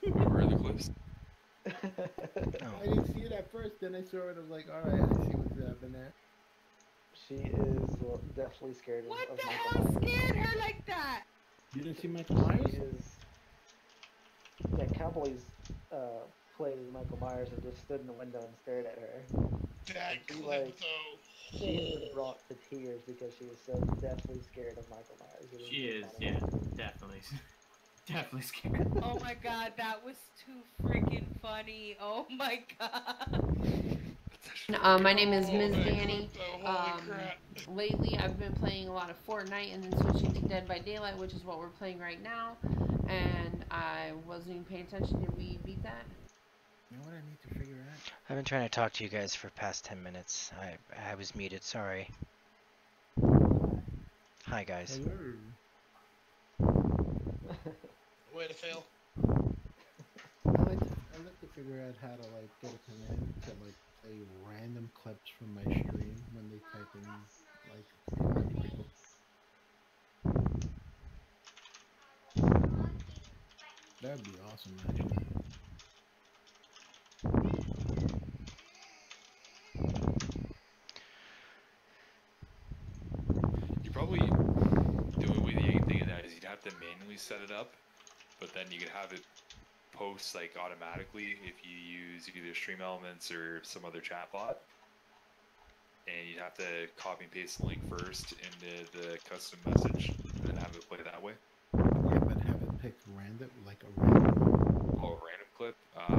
Where are the clips? I didn't see it at first, then I saw it, I was like, alright, I see what's happening there. She is definitely scared of What the Michael hell Myers. scared her like that? You didn't see Michael Myers? She is... Yeah, Cowboys played as Michael Myers and just stood in the window and stared at her. That She, clip, like, though. She's been brought to tears because she is so deathly scared of Michael Myers. She is, yeah, definitely. Definitely scared. Oh my god, that was too freaking funny. Oh my god. My name is Ms. Danny. Holy crap. Lately, I've been playing a lot of Fortnite and then switching to Dead by Daylight, which is what we're playing right now. And I wasn't even paying attention. Did we beat that? You know what I need to figure out? I've been trying to talk to you guys for past 10 minutes. I was muted, sorry. Hi guys. Hello. Way to fail. I like to figure out how to like get a command to like play random clips from my stream when they type in like people. That'd be awesome actually. You probably do it with the thing in that is you'd have to manually set it up, but then you could have it post like automatically if you use either Stream Elements or some other chatbot. And you'd have to copy and paste the link first into the custom message and then have it play that way. Yeah, but have it pick random, like a random. Oh, a random clip? Yeah, I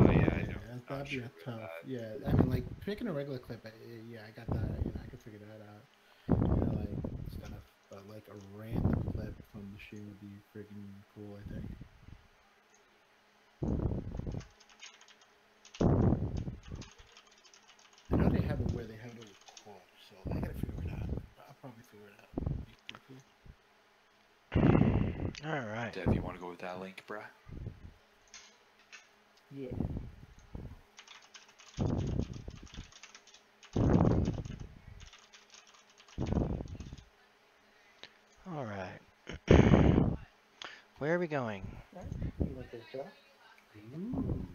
know. That'd be tough. Yeah, I mean, like picking a regular clip. Yeah, I got that. You know, I can figure that out. You know, like stuff, but like a random clip from the stream would be freaking cool. I think. I know they have it where they have it record, so I gotta figure it out. I'll probably figure it out. Pretty cool. Alright. Dev, you want to go with that link, bruh? Yeah. Alright. Where are we going? You want this job? Ooh.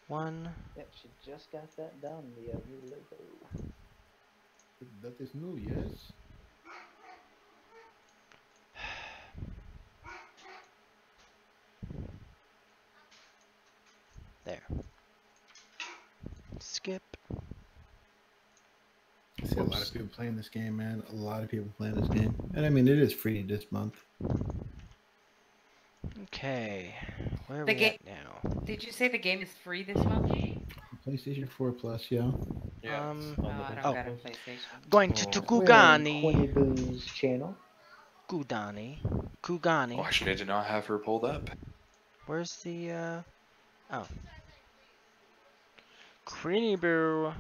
One. Yep, she just got that done. The new logo. That is new, yes. There. Skip. I see a lot of people playing this game, man. A lot of people playing this game. And I mean, it is free this month. Okay. Where are The we game. at now? Did you say the game is free this month? PlayStation 4 Plus, yeah. Yeah. Oh, I don't got a PlayStation. Going to We're on Kugani. Quinny Boo's channel. Kugani. Oh, Kugani. actually, I did not have her pulled up. Where's the, oh. Creamy Boo.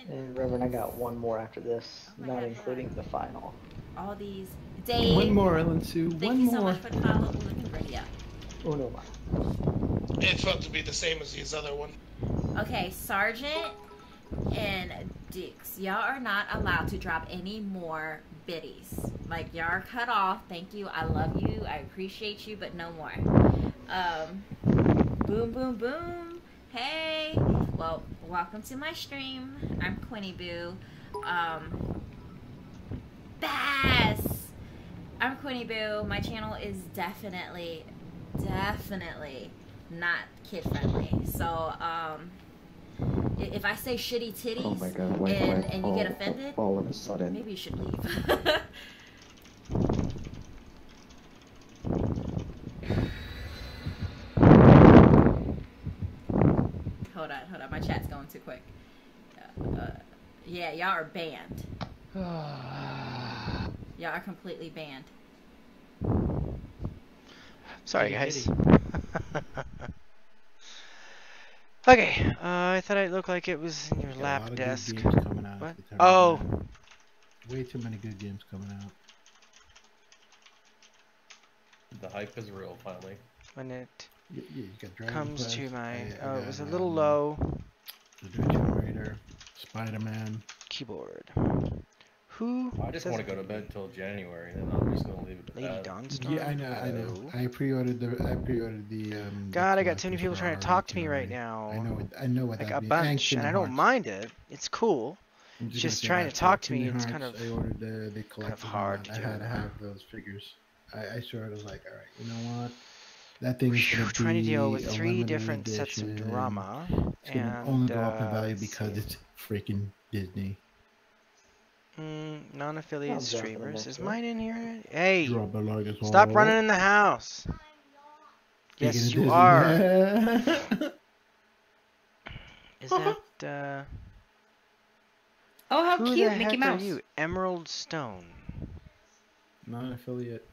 And Reverend, I got one more after this, Oh my not God, including the final. all these days. One more, Ellen Sue. Thank One you more. so much for the follow. We're looking ready up. Uno más. It's about to be the same as his other one. Okay, Sergeant and Dix, y'all are not allowed to drop any more biddies. Like, y'all are cut off. Thank you. I love you. I appreciate you, but no more. Boom, boom, boom. Hey. Well, welcome to my stream. I'm Quinny Boo. Bass. I'm Quinny Boo. My channel is definitely not kid friendly. So, if I say shitty titties Oh my God, and you get offended, all of a sudden. maybe you should leave. Hold on. My chat's going too quick. Yeah, y'all are banned. Y'all are completely banned. Sorry, guys. Okay, I thought it looked like it was in your Got a lap lot of desk. good games coming out. What? if you turn it Oh. on. Way too many good games coming out. The hype is real, finally. When it You got Dragon comes Quest, to my... I Oh, it got, was a little low. The Tomb Raider, Spider-Man. Keyboard. Who? I just says want to go to bed till January, and then I'm just gonna leave it at Lady that. Dawnstorm? Yeah, I know. I pre-ordered the. God, the I got too many people collectors trying to for talk to me already. right now. I know what Like that a means. bunch, and I don't Hearts. mind it. It's cool. I'm Just gonna trying say to that, talk to me, Kingdom it's kind Hearts, of I ordered the collector. hard to I had do. to have those figures. I sort of was like, all right, you know what? That thing's Phew, gonna trying to be deal with a 3 limited different sets of edition. drama. It's gonna And, only go up in value let's because see. it's freaking Disney. Non-affiliate I'll jump in the streamers. next Is one. mine in here? Hey! Drop it like it's Stop hot. running in the house! Yes, Speaking you of are! Disney. Is that, Oh, how who cute, the Mickey heck Mouse. are you? Emerald Stone. Non-affiliate.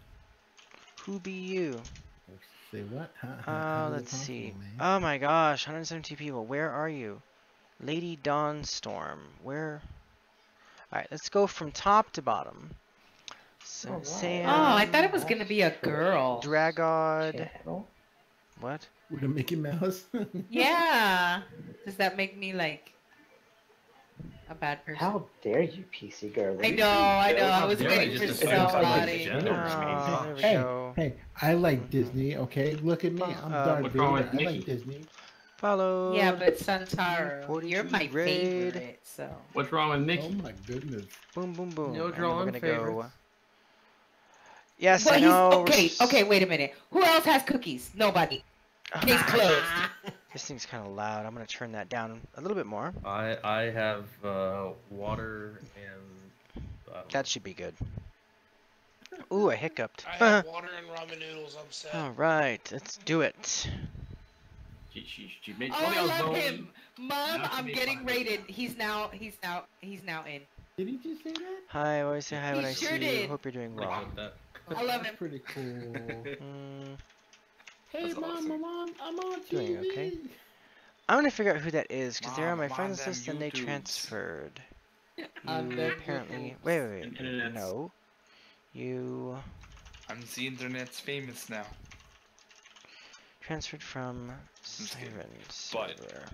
Who be you? Say what? How is it Let's see. possible, man? Oh my gosh, 170 people. Where are you? Lady Dawnstorm. Where? Alright, let's go from top to bottom. So, Alright. Sam. Oh, I thought it was gonna be a girl. Dragod. Channel. What? With a Mickey Mouse? Yeah. Does that make me like a bad person? How dare you, PC girl? I know. I was dare waiting I for just assume somebody's somebody. gender? Oh, there we Hey, go. hey, I like Disney, okay? Look at me. I'm Darth what's Vader. wrong with I like Mickey? Disney. Follow. Yeah, but Santaro, 42 you're my raid. favorite. So What's wrong with Oh Mickey? my goodness. Boom, boom, boom. No And then drawing we're gonna go. favorites. Yes, Well, I know. okay. Wait a minute. Who else has cookies? Nobody. Case closed. This thing's kind of loud. I'm gonna turn that down a little bit more. I have water and That should be good. Ooh, I hiccuped. I have water and ramen noodles. I'm set. All right, let's do it. She made Oh, somebody I else love know. him. Mom, Not to I'm be getting fine. rated. He's now in. Did he just say that? Hi, I always say hi when He I sure see you. did. Hope you're doing Pretty well. good with that. I love That's him. pretty cool. Mm, Hey, That's Mom, awesome. I'm on Doing TV. okay. I'm gonna figure out who that is because they're on my Mom, friends them list and they YouTubes. transferred. On You the apparently. YouTubes. Wait. Internets. No. You I'm the internet's famous now. transferred from just kidding. Siren But- server.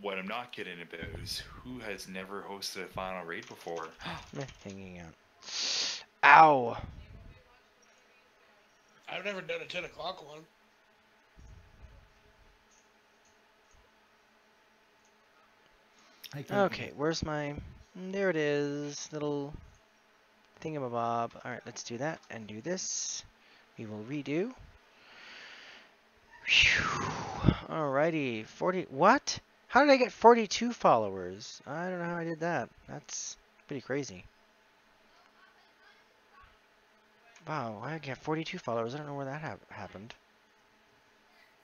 What I'm not kidding about is who has never hosted a final raid before. Meh, hanging out. Ow! I've never done a 10 o'clock one. I can't Okay, where's my... There it is. Little thingamabob. Alright, let's do that and do this. We will redo. Phew. Alrighty. 40... What? How did I get 42 followers? I don't know how I did that. That's pretty crazy. Wow, I got 42 followers. I don't know where that happened.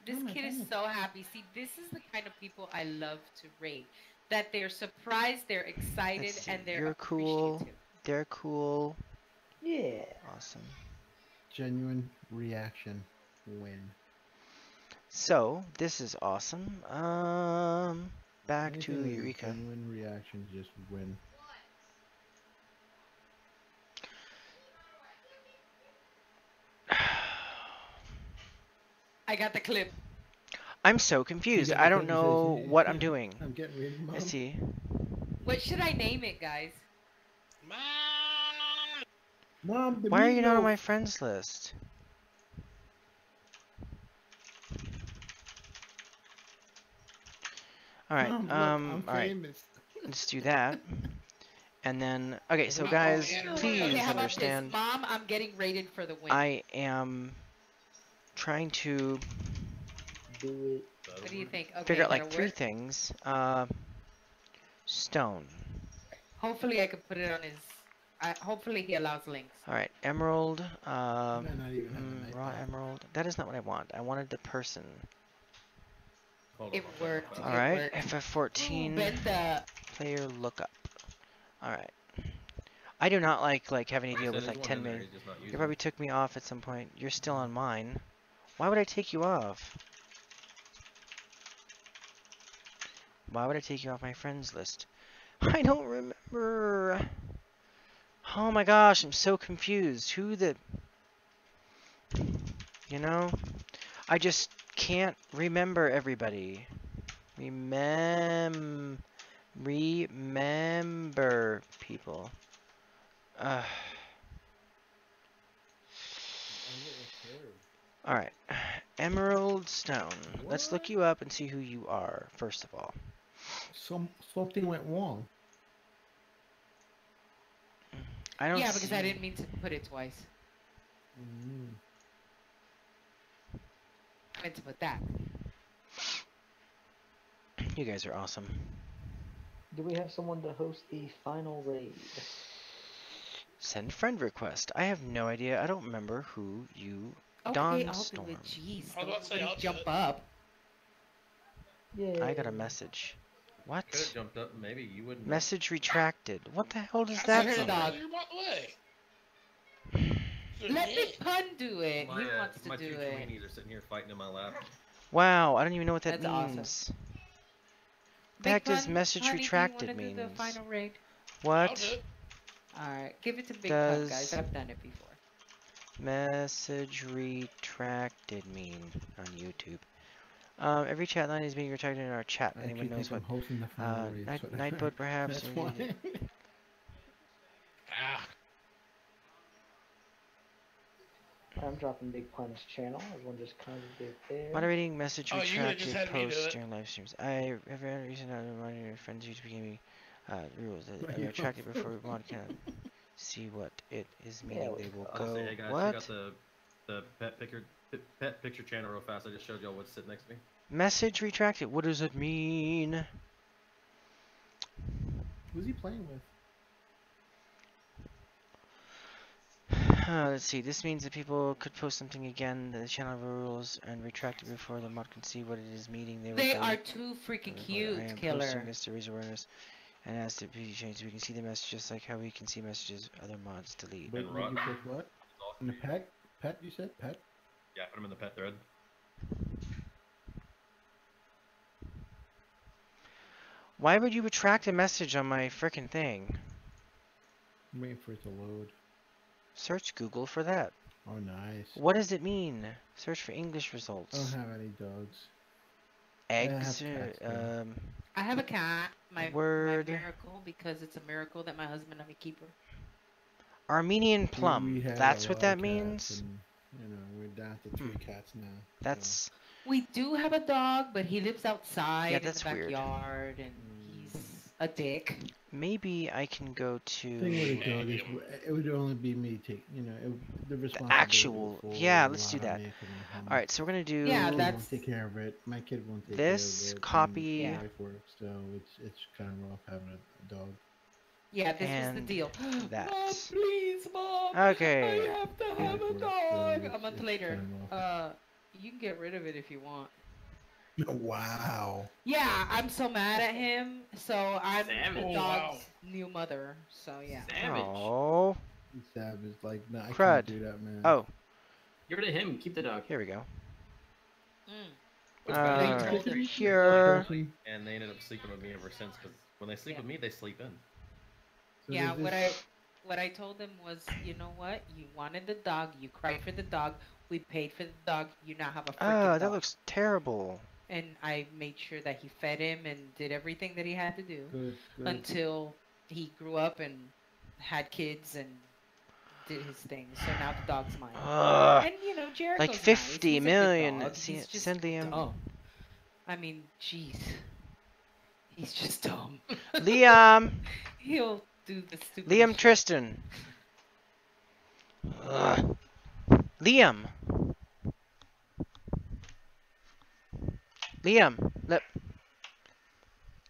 This Oh my kid is goodness. so happy. See, this is the kind of people I love to rate. That they're surprised, they're excited, Let's see. and they're You're cool. appreciative. They're cool. Yeah. Awesome. Genuine reaction win. So, this is awesome. Back to Anything with a Eureka. Genuine reaction, just win. I got the clip. I'm so confused. Yeah, I don't okay, know what I'm doing. I'm getting ready, Mom. Let's see. What should I name it, guys? Mom, the Why are you not on meatloaf. my friends list? Alright, Mom, look, I'm alright. famous. Let's do that. And then, okay, so Not guys, all please Okay, how about understand, this? Mom, I'm getting rated for the win. I am trying to Do What do you think? Okay, figure out like that'll 3 work? things. Stone. Hopefully I could put it on his... hopefully he allows links. Alright, emerald, might not even have the night raw time. emerald. That is not what I want. I wanted the person. Hold It on. worked. It Alright, worked. FF14. Ooh, Benda. Player lookup. Alright. I do not like having to deal with There's like one 10 in there, million. he's just not You using probably it. took me off at some point. You're still on mine. Why would I take you off? Why would I take you off my friends list? I don't remember. Oh my gosh, I'm so confused. Who the... You know? I just can't remember everybody. Remember people. Alright. Emerald Stone. Let's look you up and see who you are, first of all. Something went wrong. I don't Yeah, because see... I didn't mean to put it twice. I meant to put that. You guys are awesome. Do we have someone to host the final raid? Send friend request. I have no idea. I don't remember who you... Okay, I'll do Dawnstorm. it. Jeez, I was about to say, don't I'll do jump it. up. Yeah. I got a message. What? Could have jumped up. Maybe you wouldn't. Message retracted. What the hell does I that heard said mean? dog. you're about the way. Let the pun do it. My, He wants my to do two it. tweenies are sitting here fighting in my lap. Wow, I don't even know what that That's awesome. means. The Big heck does Pun, message honey, retracted do you wanna do means? the final raid? I'll do What? it. Alright, give it to Big Does- Pun, guys. I've done it before. Message retracted mean on YouTube. Every chat line is being retracted in our chat. I Anyone keep knows what? thinking I'm hosting the final raid, so- Nightboat perhaps. That's why. Ah, I'm dropping Big Pun's channel. Everyone just congregate there. Moderating message Oh, you could've just retracted had me do posts it. during live streams. I have a reason not reminding your friends you to be giving rules that are retracted before mod can see what it is meaning. They will I'll go. say, hey guys, What? check out the pet picture channel real fast. I just showed y'all what's sitting next to me. Message retracted. What does it mean? Who's he playing with? Let's see. This means that people could post something again. The channel rules and retract it before the mod can see what it is meaning. They will They go. are too freaking I cute, am posting killer. this to raise awareness and as to be changed. We can see the message just like how we can see messages other mods delete. Wait, And you Rock. said what? In the pet? Pet, you said? Pet? Yeah, put them in the pet thread. Why would you retract a message on my frickin' thing? I'm waiting for it to load. Search Google for that. Oh, nice. What does it mean? Search for English results. I don't have any dogs. Eggs. I have cats, though. I have a cat. My Word. miracle, because it's a miracle that my husband let me keep her. Armenian plum. We have That's a what lot that of cats, means. and, you know, we're down to 3 cats now. That's We do have a dog, but he lives outside in that's the weird. backyard, and he's a dick. maybe I can go The thing with to a dog is, it would only be me take, you know, the responsibility. actual. for Yeah, a let's do lot of that. making it. All right, so we're gonna do. Yeah, My kid that's- won't take care of it. My kid won't take This care of it. copy- And my wife works, so it's kind of rough having a dog. Yeah, this was And the deal. that. Mom, please, Mom. Okay. I have to have Yeah, a so dog. it's- A month it's later. kinda rough. You can get rid of it if you want. Wow. Yeah, I'm so mad at him. So I'm Savage. the Oh, dog's wow. new mother. So yeah. Savage. Oh. He's savage. Like, no, I Crud. can't do that, man. Oh, Get rid of him. Keep the dog. here we go. Mm. What's better than Alright, told her? here. Especially- And they ended up sleeping with me ever since. Because when they sleep Yeah. with me, they sleep in. so Yeah, there's what I told him was, you know what? You wanted the dog. You cried for the dog. We paid for the dog. You now have a freaking Ah, dog. that looks terrible. And I made sure that he fed him and did everything that he had to do Good, good. until he grew up and had kids and did his thing. So now the dog's mine. Ugh. And you know, Jericho's Like nice. 50 He's a good million. dog. See, He's just send Liam. dumb. I mean, jeez. He's just dumb. Liam. He'll do the stupid. Liam Tristan. Ugh. Liam. Liam. Let.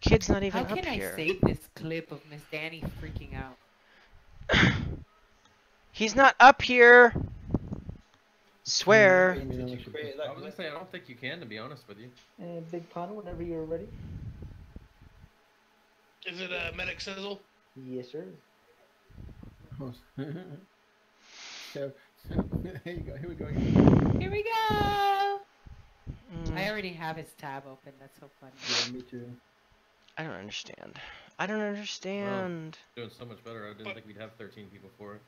Kid's not even How up can I here. save this clip of Miss Danny freaking out? He's not up here. Swear. I mean, Did you unless you- create I that was gonna say, I don't think you can, to be honest with you. And Big Pun, whenever you're ready. Is it a medic sizzle? Yes, sir. so, here you go. Here we go. Here we go! Mm. I already have his tab open. That's so funny. Yeah, me too. I don't understand. I don't understand. Doing so much better. I didn't think we'd have 13 people for it.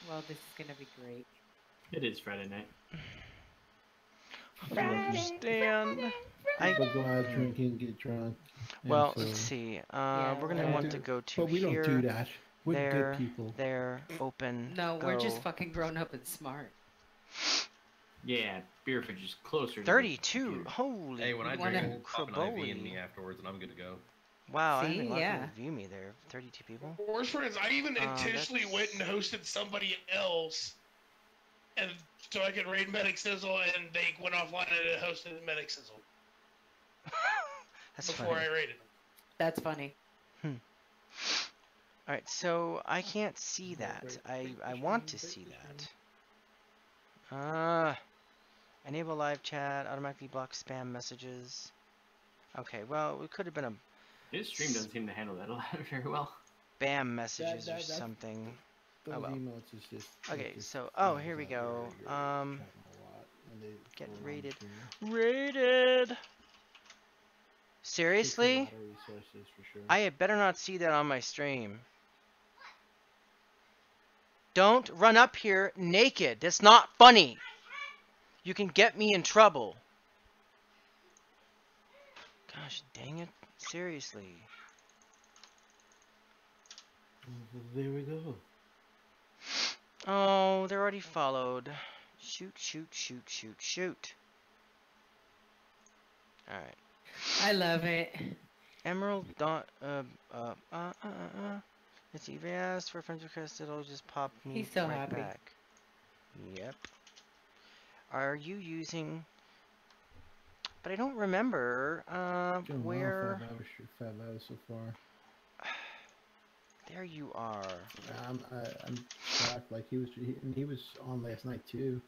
Well, this is gonna be great. It is Friday night. I don't understand. People go out drinking, get drunk. and Well, so- let's see. Yeah, We're gonna well, want to go to But we here. don't do that. We're there, good people. there, open. No, we're just go. fucking grown up and smart. Yeah, beer fridge is closer. To the 32. computer. Holy. Hey, when I wanna- drink, pop an IV in craboli. me afterwards, and I'm good to go. Wow, I See? had a lot of Yeah. people view me there. 32 people. Worst friends, I even intentionally that's- went and hosted somebody else, and so I could raid Medic Sizzle, and they went offline and hosted Medic Sizzle That's before funny. I raided them. That's funny. Alright, so I can't see that. I want to see that. Enable live chat, automatically block spam messages. Okay, well, it could have been a His stream doesn't seem to handle that a lot very well. spam messages or that's- something. Those Oh, well. emails is just. Okay, just so, emails here we out go. you're chatting a lot, and they Get go around rated. to you. Rated! Takes a Seriously? lot of resources for sure. I had better not see that on my stream. Don't run up here naked. That's not funny. You can get me in trouble. Gosh dang it. Seriously. There we go. Oh, they're already followed. Shoot, shoot, shoot, shoot, shoot. Alright. I love it. Emerald dot It's even asked for a friend request, it'll just pop me He's so right happy. back. Yep. Are you using but I don't remember Doing well, where 5 hours so far. there you are. I'm shocked. Like he was on last night too.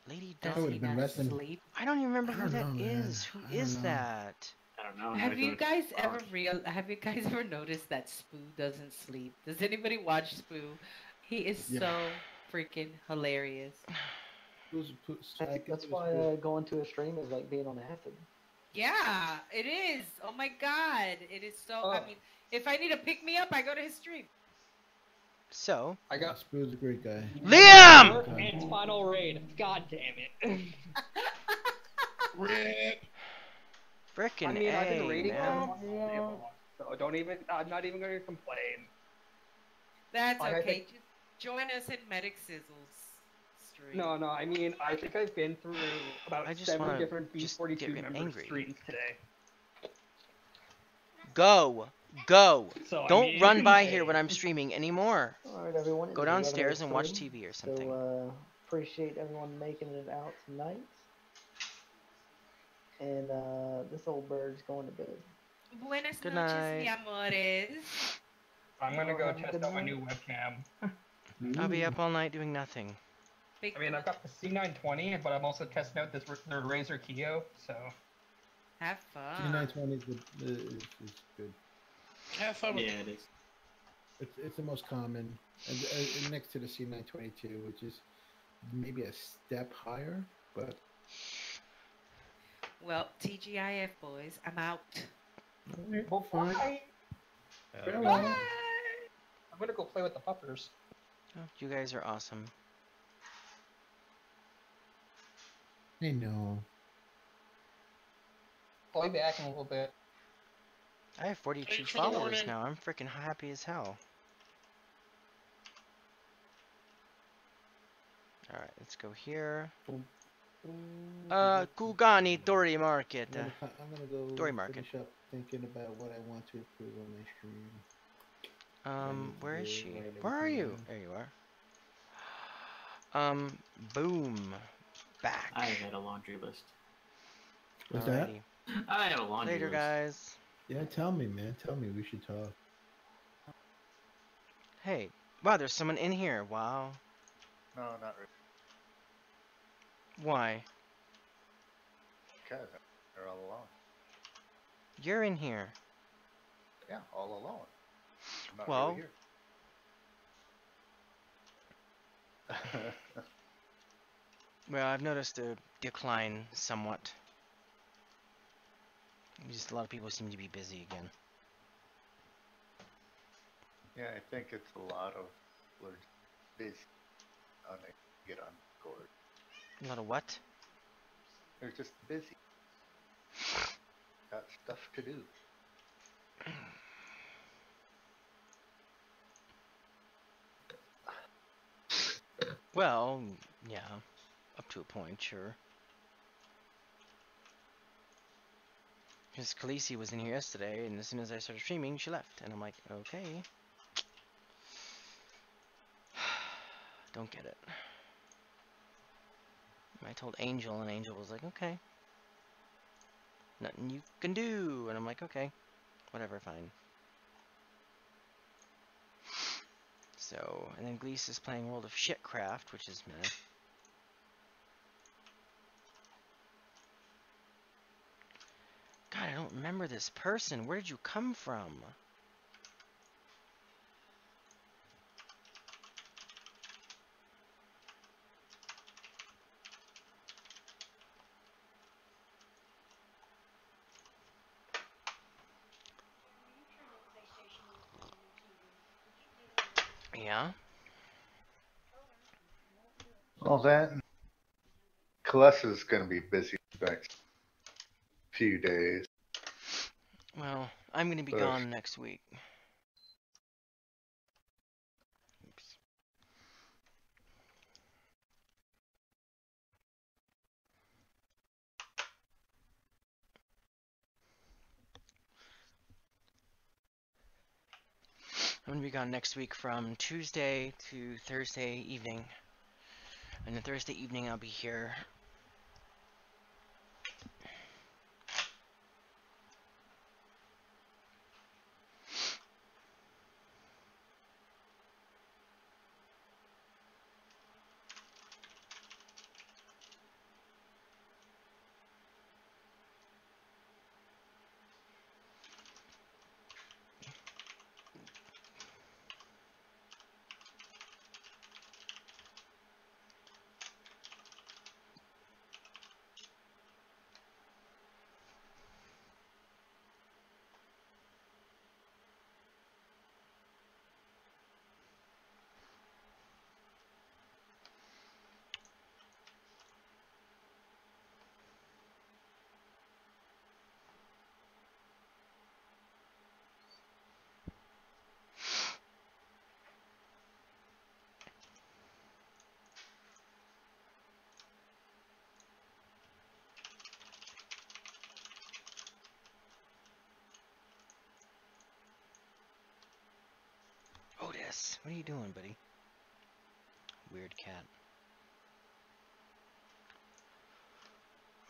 Lady Does I would've he been not resting. sleep? I don't even remember I who don't that know, man. is. Who I don't is know. that? I don't know. Have you guys ever noticed that Spoo doesn't sleep? Does anybody watch Spoo? He is Yeah. so freaking hilarious. I think that's why going to a stream is like being on acid. Yeah, it is. Oh my god, it is so. I mean, if I need to pick me up, I go to his stream. So I got Spoo's a great guy. Liam! It's final raid. God damn it. Rip. Frickin' I mean, I've been A, raiding man. them, so don't even. I'm not even going to complain. That's Like, I okay. think- Just join us in Medic Sizzle's stream. No, I mean, I think I've been through about I just 7 wanna different just B42 get member angry. streams today. Go! So, I Don't mean, run by here when I'm streaming anymore. Alright, everyone. Go it's 11 downstairs and watch stream, TV or something. So, appreciate everyone making it out tonight. And, this old bird's going to bed. Buenas Good noches, night. mi amores. I'm going to go Have a test good out my night. new webcam. I'll be up all night doing nothing. Big I mean, I've got the C920, but I'm also testing out the Razer Kio, so... Have fun. C920 is good. Have fun with Yeah, it is. It's the most common, and next to the C922, which is maybe a step higher, but Well, TGIF boys, I'm out. Well, fine. bye. Farewell. I'm going to go play with the puppers. Oh, you guys are awesome. I know. I'll be back in a little bit. I have 42 Thanks for the followers warning. now. I'm freaking happy as hell. Alright, let's go here. Kugani Tori Market. I'm gonna go Story market. finish up thinking about what I want to improve on my stream. Where is she? Right, Where are you? everything. There you are. Boom. Back. I had a laundry list. What's that? Alrighty. I have a laundry Later, list. guys. Yeah, tell me, man. Tell me. We should talk. Hey. Wow, there's someone in here. Wow. No, not really. Why? Because they're all alone. You're in here. Yeah, all alone. I'm not Well- really here. Well, I've noticed a decline somewhat. Just a lot of people seem to be busy again. Yeah, I think it's a lot of we're busy on it, get on board. A lot of what? They're just busy. Got stuff to do. Well, yeah, up to a point, sure. Because Khaleesi was in here yesterday, and as soon as I started streaming, she left. And I'm like, okay. Don't get it. I told Angel, and Angel was like, okay. Nothing you can do. And I'm like, okay. Whatever, fine. So, and then Gleese is playing World of Shitcraft, which is meh. God, I don't remember this person. Where did you come from? Yeah? Well, then, Kalessa's going to be busy the next few days. Well, I'm going to be But gone next week. Oops. I'm going to be gone next week from Tuesday to Thursday evening. And then Thursday evening I'll be here. Otis, what are you doing, buddy? Weird cat.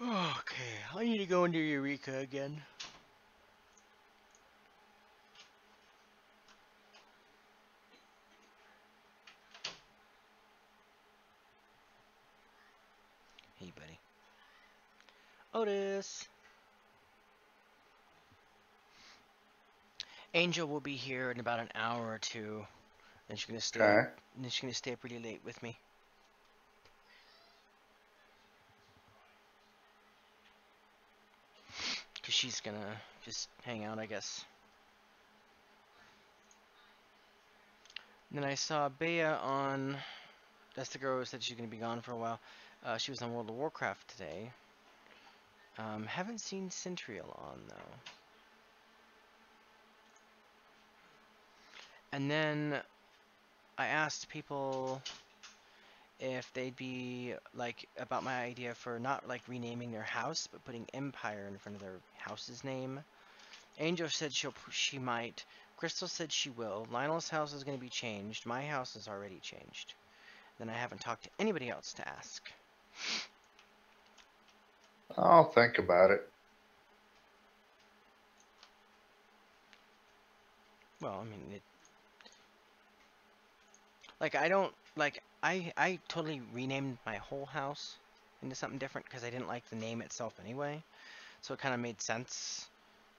Okay, I need to go into Eureka again. Hey, buddy. Otis! Angel will be here in about an hour or two. Then she's gonna stay. Okay. Then she's gonna stay pretty late with me. Cause she's gonna just hang out, I guess. And then I saw Bea on. That's the girl who said she's gonna be gone for a while. She was on World of Warcraft today. Haven't seen Centrial on though. And then I asked people if they'd be like about my idea for not like renaming their house, but putting Empire in front of their house's name. Angel said she might. Crystal said she will. Lionel's house is going to be changed. My house is already changed. Then I haven't talked to anybody else to ask. I'll think about it. Well, I mean, like I don't like I totally renamed my whole house into something different because I didn't like the name itself anyway. So it kind of made sense,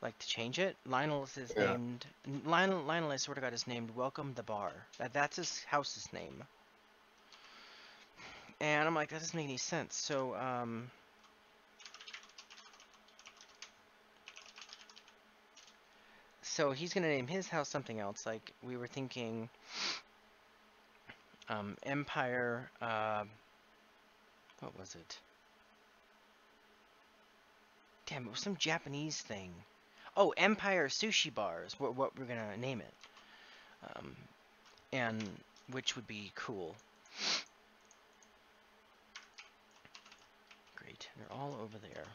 like, to change it. Lionel's is named Lionel. I swear to God, is named Welcome the Bar. That's his house's name. And I'm like, that doesn't make any sense. So so he's gonna name his house something else. Like we were thinking, Empire. What was it? Damn, it was some Japanese thing. Oh, Empire Sushi Bars. What we're gonna name it. And which would be cool. Great, they're all over there.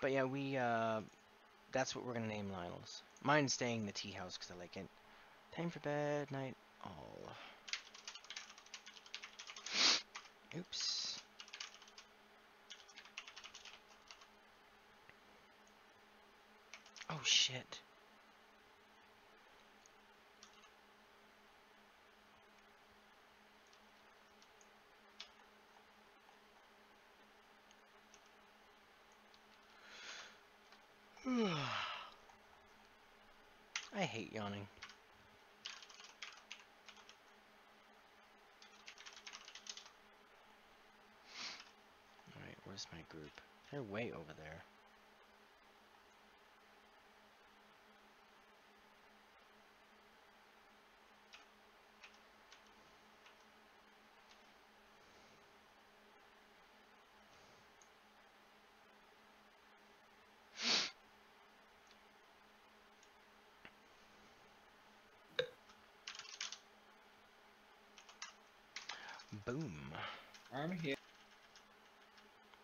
But yeah, that's what we're gonna name Lionel's. Mine's staying the tea house because I like it. Time for bed, night all. Oops. Oh shit. I hate yawning. Alright, where's my group? They're way over there. Boom. I'm here.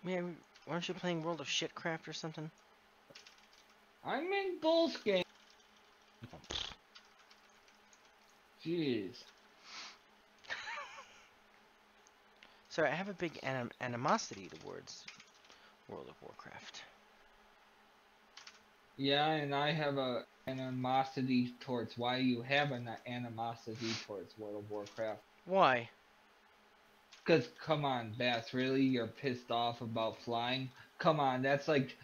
Man, aren't you playing World of Shitcraft or something? I'm in Bull's game. Jeez. Sorry, I have a big animosity towards World of Warcraft. Yeah, and I have a animosity towards why you have an animosity towards World of Warcraft. Why? Because, come on, Bass, really? You're pissed off about flying? Come on, that's like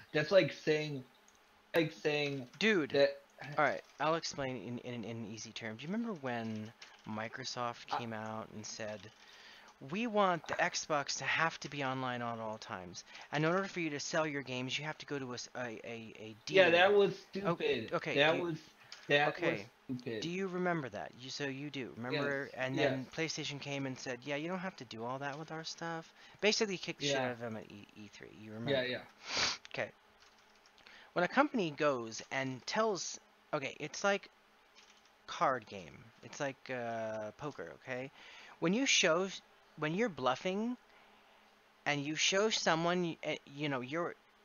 saying... Dude, that... Alright, I'll explain in easy terms. Do you remember when Microsoft came out and said, we want the Xbox to have to be online at all times, and in order for you to sell your games, you have to go to a dealer. Yeah, that was stupid. Oh, okay. That was stupid. Do you remember that? So you do. Remember? Yes. And then PlayStation came and said, yeah, you don't have to do all that with our stuff. Basically kicked shit out of them at E3. You remember? Yeah, yeah. Okay. When a company goes and tells... Okay, it's like card game. It's like poker, okay? When you're bluffing and you show someone, you know,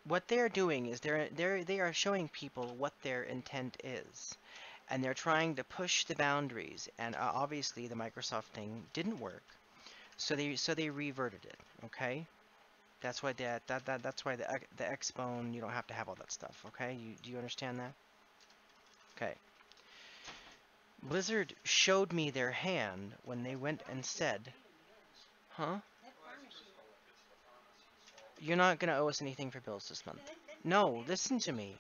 what they're doing is they are showing people what their intent is. And they're trying to push the boundaries, and obviously the Microsoft thing didn't work, so they reverted it. Okay, that's why that's why the Xbone, you don't have to have all that stuff. Okay, do you understand that? Okay. Blizzard showed me their hand when they went and said, huh? You're not gonna owe us anything for bills this month. No, listen to me.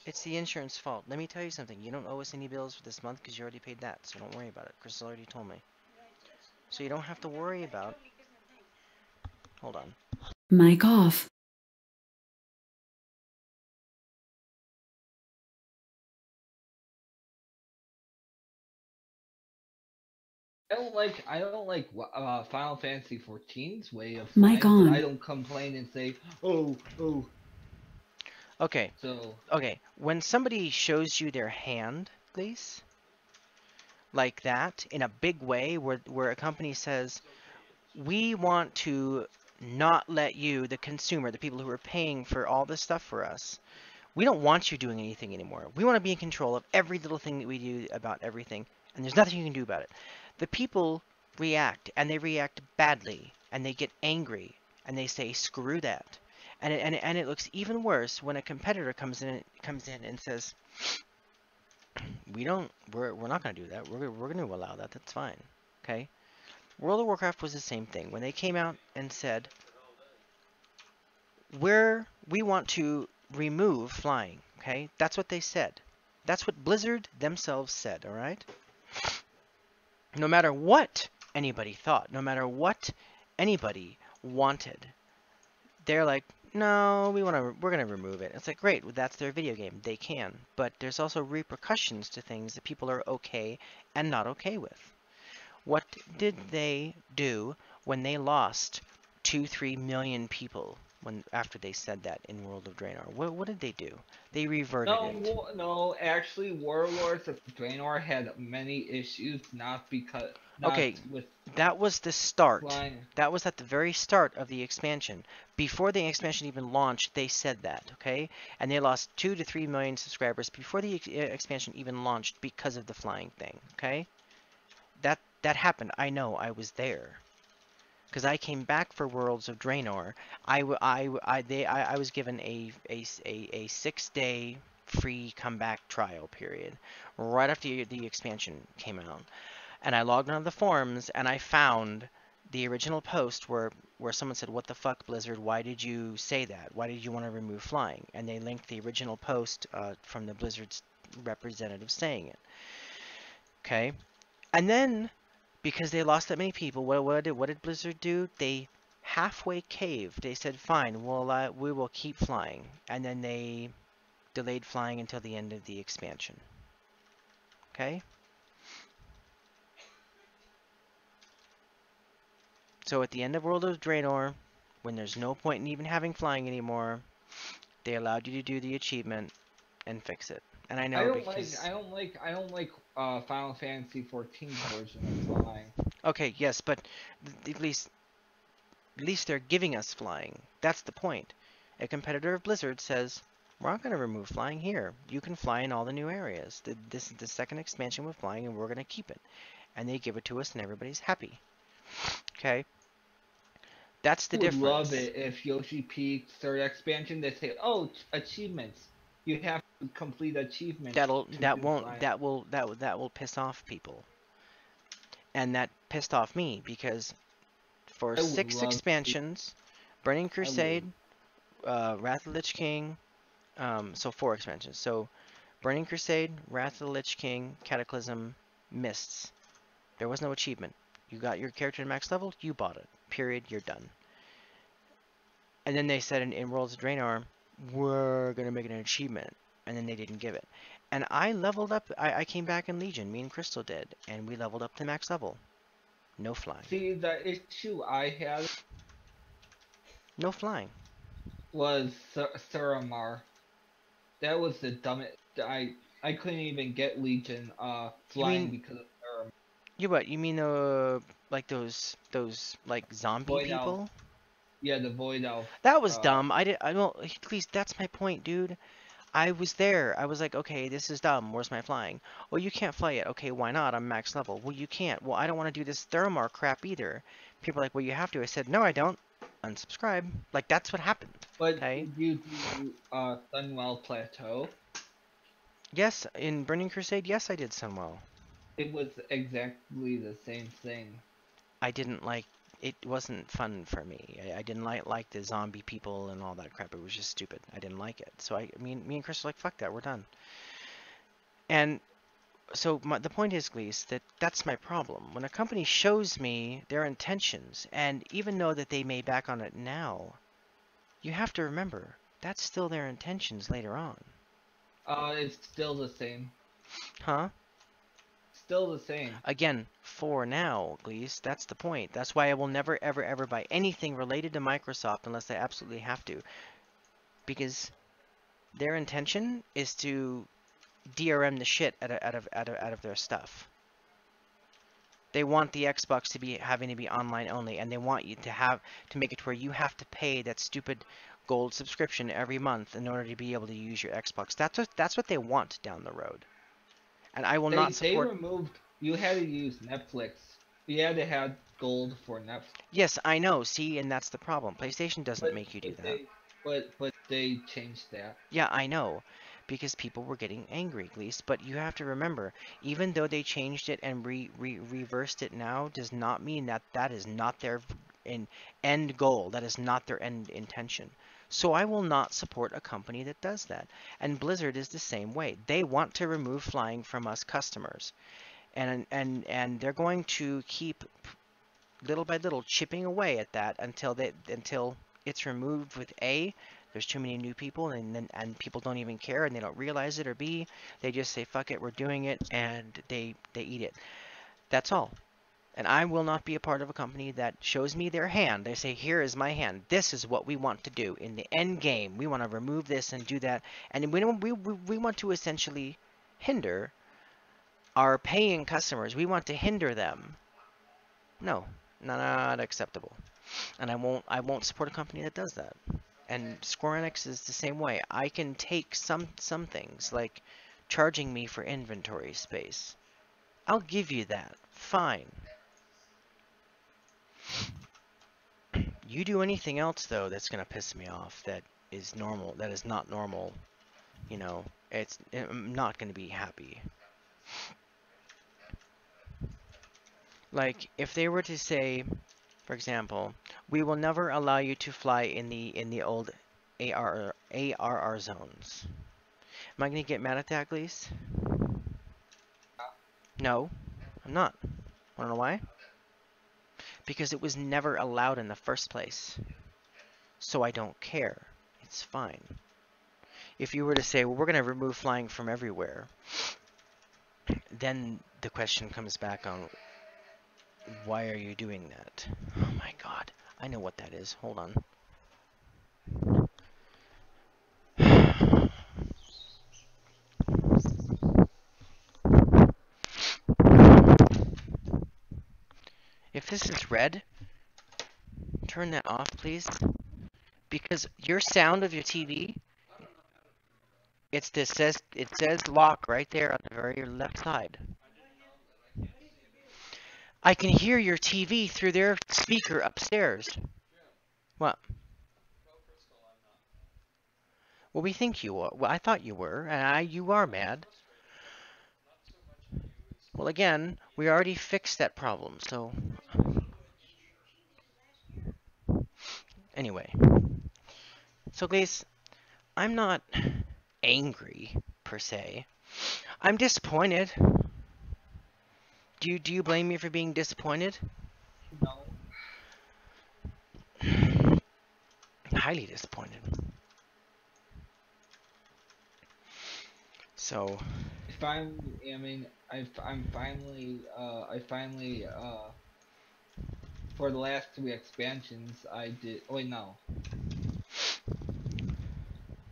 It's the insurance fault. Let me tell you something. You don't owe us any bills for this month because you already paid that, so don't worry about it. Crystal already told me. So you don't have to worry about... Hold on. Mic off. I don't like Final Fantasy XIV's way of Mic flying, on. but I don't complain and say, oh. Okay. So okay, when somebody shows you their hand, please, like that, in a big way, where a company says, we want to not let you, the consumer, the people who are paying for all this stuff for us, we don't want you doing anything anymore. We want to be in control of every little thing that we do about everything, and there's nothing you can do about it. The people react, and they react badly, and they get angry, and they say, screw that. And it looks even worse when a competitor comes in and says, we're not going to do that. We're going to allow that. That's fine. Okay? World of Warcraft was the same thing. When they came out and said, we want to remove flying. Okay? That's what they said. That's what Blizzard themselves said, all right? No matter what anybody thought, no matter what anybody wanted, they're like, no, we're gonna remove it. It's like, great, well, that's their video game. They can. But there's also repercussions to things that people are okay and not okay with. What did they do when they lost 2-3 million people after they said that in World of Draenor? What did they do? They reverted it. No, actually, Warlords of Draenor had many issues, not Okay, with that was the start. flying. That was at the very start of the expansion. Before the expansion even launched, they said that, okay? And they lost 2 to 3 million subscribers before the expansion even launched because of the flying thing, okay? That happened. I know. I was there. Because I came back for Worlds of Draenor. I was given a 6-day free comeback trial period right after the expansion came out. And I logged onto the forums and I found the original post where someone said, "What the fuck, Blizzard? Why did you say that? Why did you want to remove flying?" And they linked the original post from the Blizzard's representative saying it. Okay, and then because they lost that many people, what did Blizzard do? They halfway caved. They said, "Fine, we will keep flying," and then they delayed flying until the end of the expansion. Okay. So at the end of World of Draenor, when there's no point in even having flying anymore, they allowed you to do the achievement and fix it. And I know I don't like Final Fantasy XIV version of flying. Okay, yes, but at least they're giving us flying. That's the point. A competitor of Blizzard says, "We're not going to remove flying here. You can fly in all the new areas. This is the second expansion with flying, and we're going to keep it." And they give it to us, and everybody's happy. Okay, that's the difference. I would love it if Yoshi Peak's third expansion they say, "Oh, achievements. You have to complete achievements." That will piss off people, and that pissed off me because for 6 expansions, Burning Crusade, Wrath of the Lich King, so 4 expansions. So Burning Crusade, Wrath of the Lich King, Cataclysm, Mists. There was no achievement. You got your character to max level, you bought it. Period, you're done. And then they said in Worlds of Draenor, "We're going to make it an achievement." And then they didn't give it. And I leveled up, I came back in Legion, me and Crystal did, and we leveled up to max level. No flying. See, the issue I had... No flying. ...was Suramar. That was the dumbest... I couldn't even get Legion flying because of Suramar. Yeah, what? You mean like those like zombie Void people? Elf. Yeah, the Void Elf. That was dumb. I don't. At least that's my point, dude. I was there. I was like, okay, this is dumb. Where's my flying? Well, you can't fly it. Okay, why not? I'm max level. Well, you can't. Well, I don't want to do this Theramar crap either. People are like, well, you have to. I said, no, I don't. Unsubscribe. Like, that's what happened. But okay? Did you do Sunwell Plateau? Yes, in Burning Crusade, yes, I did Sunwell. It was exactly the same thing. I didn't like... It wasn't fun for me. I didn't like the zombie people and all that crap. It was just stupid. I didn't like it. So me and Chris were like, fuck that, we're done. And so the point is, Gleese, that's my problem. When a company shows me their intentions, and even though that they may back on it now, you have to remember, that's still their intentions later on. It's still the same. Huh? Still the same. Again, for now, at least, that's the point. That's why I will never, ever, ever buy anything related to Microsoft unless I absolutely have to. Because their intention is to DRM the shit out of their stuff. They want the Xbox to be having to be online only, and they want you to make it to where you have to pay that stupid gold subscription every month in order to be able to use your Xbox. That's what they want down the road. And I will not support... They removed... You had to use Netflix. You had to have gold for Netflix. Yes, I know. See, and that's the problem. PlayStation doesn't make you do that. But they changed that. Yeah, I know. Because people were getting angry, at least. But you have to remember, even though they changed it and reversed it now, does not mean that is not their end goal. That is not their end intention. So I will not support a company that does that. And Blizzard is the same way. They want to remove flying from us customers. And they're going to keep little by little chipping away at that until it's removed with A, there's too many new people, and people don't even care and they don't realize it, or B, they just say fuck it, we're doing it, and they eat it. That's all. And I will not be a part of a company that shows me their hand. They say, here is my hand. This is what we want to do. In the end game, we want to remove this and do that. And we want to essentially hinder our paying customers. We want to hinder them. No, not acceptable. And I won't support a company that does that. And Square Enix is the same way. I can take some things, like charging me for inventory space. I'll give you that. Fine. You do anything else, though, that's going to piss me off, that is normal, that is not normal, you know, I'm not going to be happy. Like, if they were to say, for example, we will never allow you to fly in the old ARR zones. Am I going to get mad at that, Gleese? No, I'm not. Wanna know why? Because it was never allowed in the first place. So I don't care. It's fine. If you were to say, well, we're going to remove flying from everywhere, then the question comes back on, why are you doing that? Oh my god. I know what that is. Hold on. If this is red, turn that off, please. Because your sound of your TV, it says lock right there on the very left side. I can hear your TV through their speaker upstairs. What? Well, we think you are. Well, I thought you were, and you are mad. Well, again, we already fixed that problem, so... Anyway. So, Gleese, I'm not angry, per se. I'm disappointed. Do you blame me for being disappointed? No. Highly disappointed. So... I finally, for the last 3 expansions, I did, wait, no.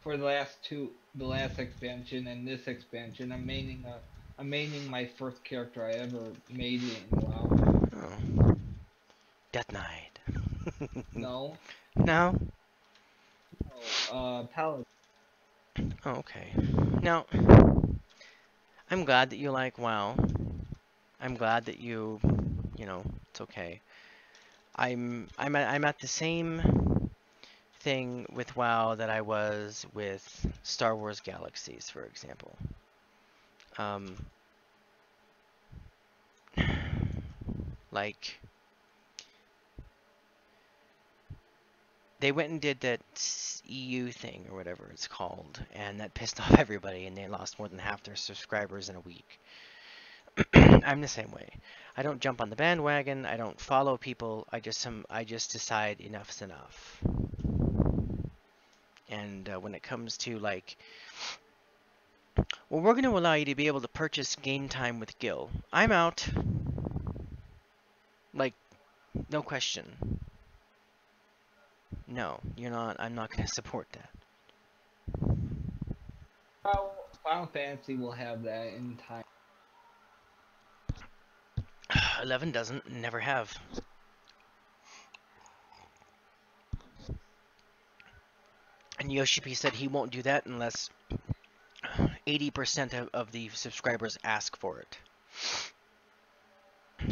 For the last expansion and this expansion, I'm maining my first character I ever made in WoW. Oh. Death Knight. No. No? Oh, Paladin. Oh, okay. Now, I'm glad that you like WoW. I'm glad that you know, it's okay. I'm at the same thing with WoW that I was with Star Wars Galaxies, for example. Like, they went and did that EU thing, or whatever it's called, and that pissed off everybody, and they lost more than half their subscribers in a week. I'm the same way. I don't jump on the bandwagon. I don't follow people. I just decide enough's enough. And when it comes to, like, well, we're going to allow you to be able to purchase game time with Gil. I'm out. Like, no question. No, you're not. I'm not going to support that. Well, Final Fantasy will have that in time. 11 doesn't. Never have. And Yoshi said he won't do that unless 80% of the subscribers ask for it.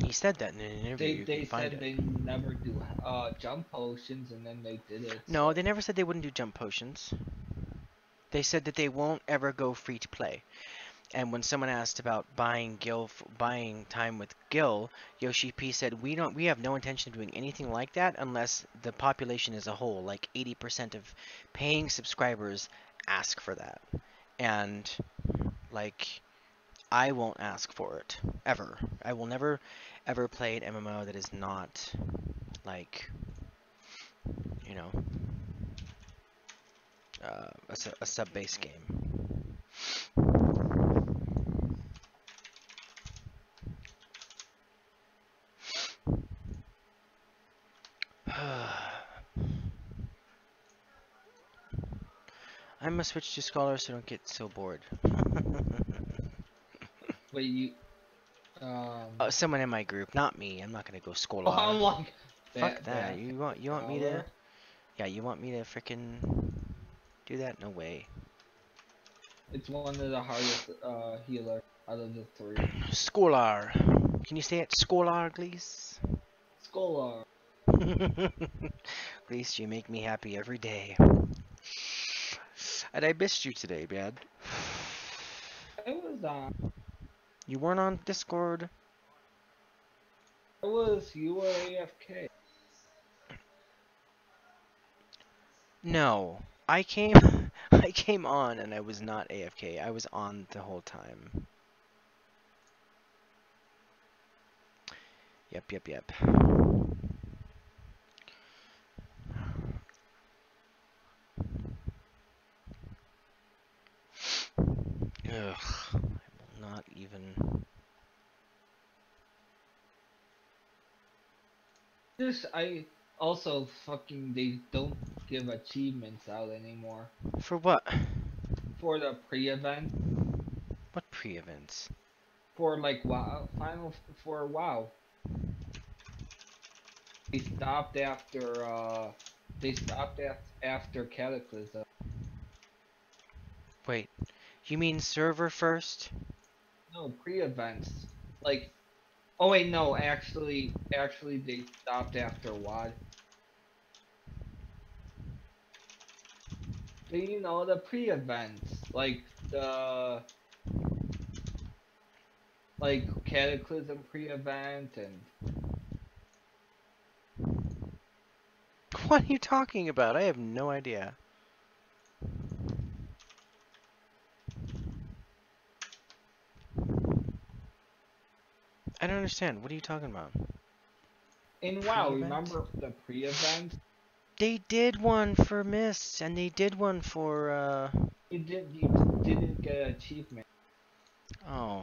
He said that in an interview. They said they never do jump potions, and then they did it. No, they never said they wouldn't do jump potions. They said that they won't ever go free to play. And when someone asked about buying time with Gil, Yoshi P said we have no intention of doing anything like that unless the population as a whole, like 80% of paying subscribers, ask for that. And like, I won't ask for it ever. I will never ever play an MMO that is not like you know, a sub-base game. I must switch to Scholar so I don't get so bored. Wait, you... Someone in my group, not me. I'm not gonna go Scholar. Oh, I'm like... Fuck that. You want me to... Yeah, you want me to frickin' do that? No way. It's one of the hardest healer out of the three. Scholar. Can you say it? Scholar, please? Scholar. At least you make me happy every day. And I missed you today, man. I was on. You weren't on Discord? You were AFK. No. I came on and I was not AFK. I was on the whole time. Yep. Ugh. I will not even... I also fucking, they don't give achievements out anymore. For what? For the pre-event. What pre-events? For like WoW, for WoW. They stopped after Cataclysm. Wait, you mean server first? No, pre-events. Like, oh wait, no, actually they stopped after WoD. You know, the pre-events, like Cataclysm pre-event and... What are you talking about? I have no idea. I don't understand. What are you talking about? In WoW, remember the pre-event? They did one for Mists, and they did one for, You didn't get an achievement. Oh.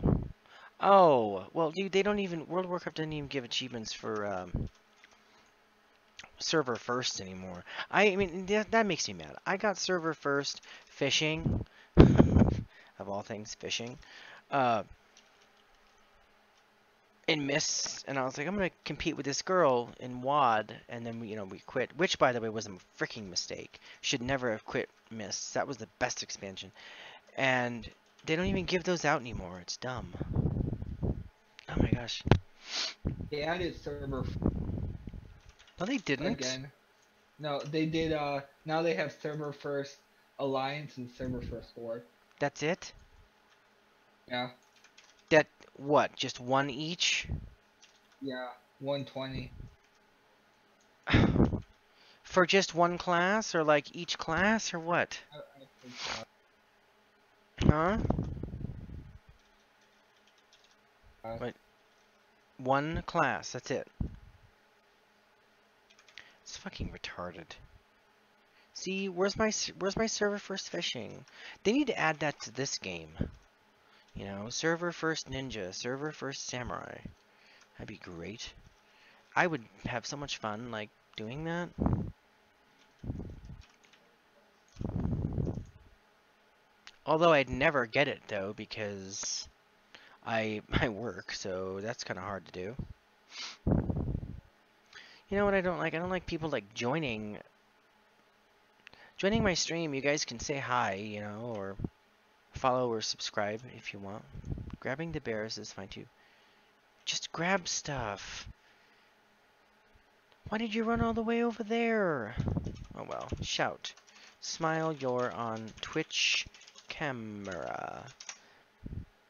Oh, well, dude, they don't even... World of Warcraft doesn't even give achievements for, server first anymore. I mean, that makes me mad. I got server first fishing. Of all things, fishing. In Mists, and I was like, I'm gonna compete with this girl in WoD, and then we quit, which by the way was a freaking mistake. Should never have quit Mists. That was the best expansion, and they don't even give those out anymore. It's dumb. Oh my gosh. They added server. No, they didn't. Again. No, they did. Now they have server first Alliance and server first Horde. That's it. Yeah. That what? Just one each? Yeah, 120. For just one class, or like each class, or what? I think so. Huh? What? One class. That's it. It's fucking retarded. See, where's my server first fishing? They need to add that to this game. You know, server first ninja, server first samurai. That'd be great. I would have so much fun, like, doing that. Although I'd never get it, though, because I work, so that's kind of hard to do. You know what I don't like? I don't like people, like, joining my stream. You guys can say hi, you know, or follow or subscribe if you want. Grabbing the bears is fine too. Just grab stuff. Why did you run all the way over there? Oh well. Shout. Smile, you're on Twitch camera.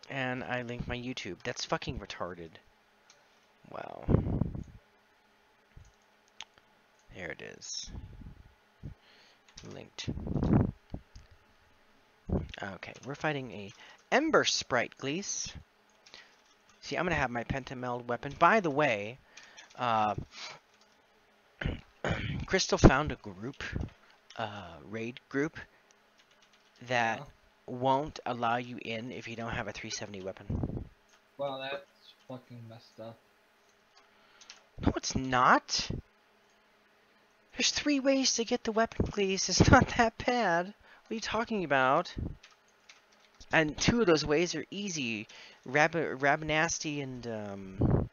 And I link my YouTube. That's fucking retarded. Wow. There it is. Linked. Okay, we're fighting a Ember Sprite, please. See, I'm gonna have my Pentameld weapon. By the way, Crystal found a group, raid group, that won't allow you in if you don't have a 370 weapon. Well, that's fucking messed up. No, it's not. There's 3 ways to get the weapon, please. It's not that bad. What are you talking about? And 2 of those ways are easy. Rabnasty and,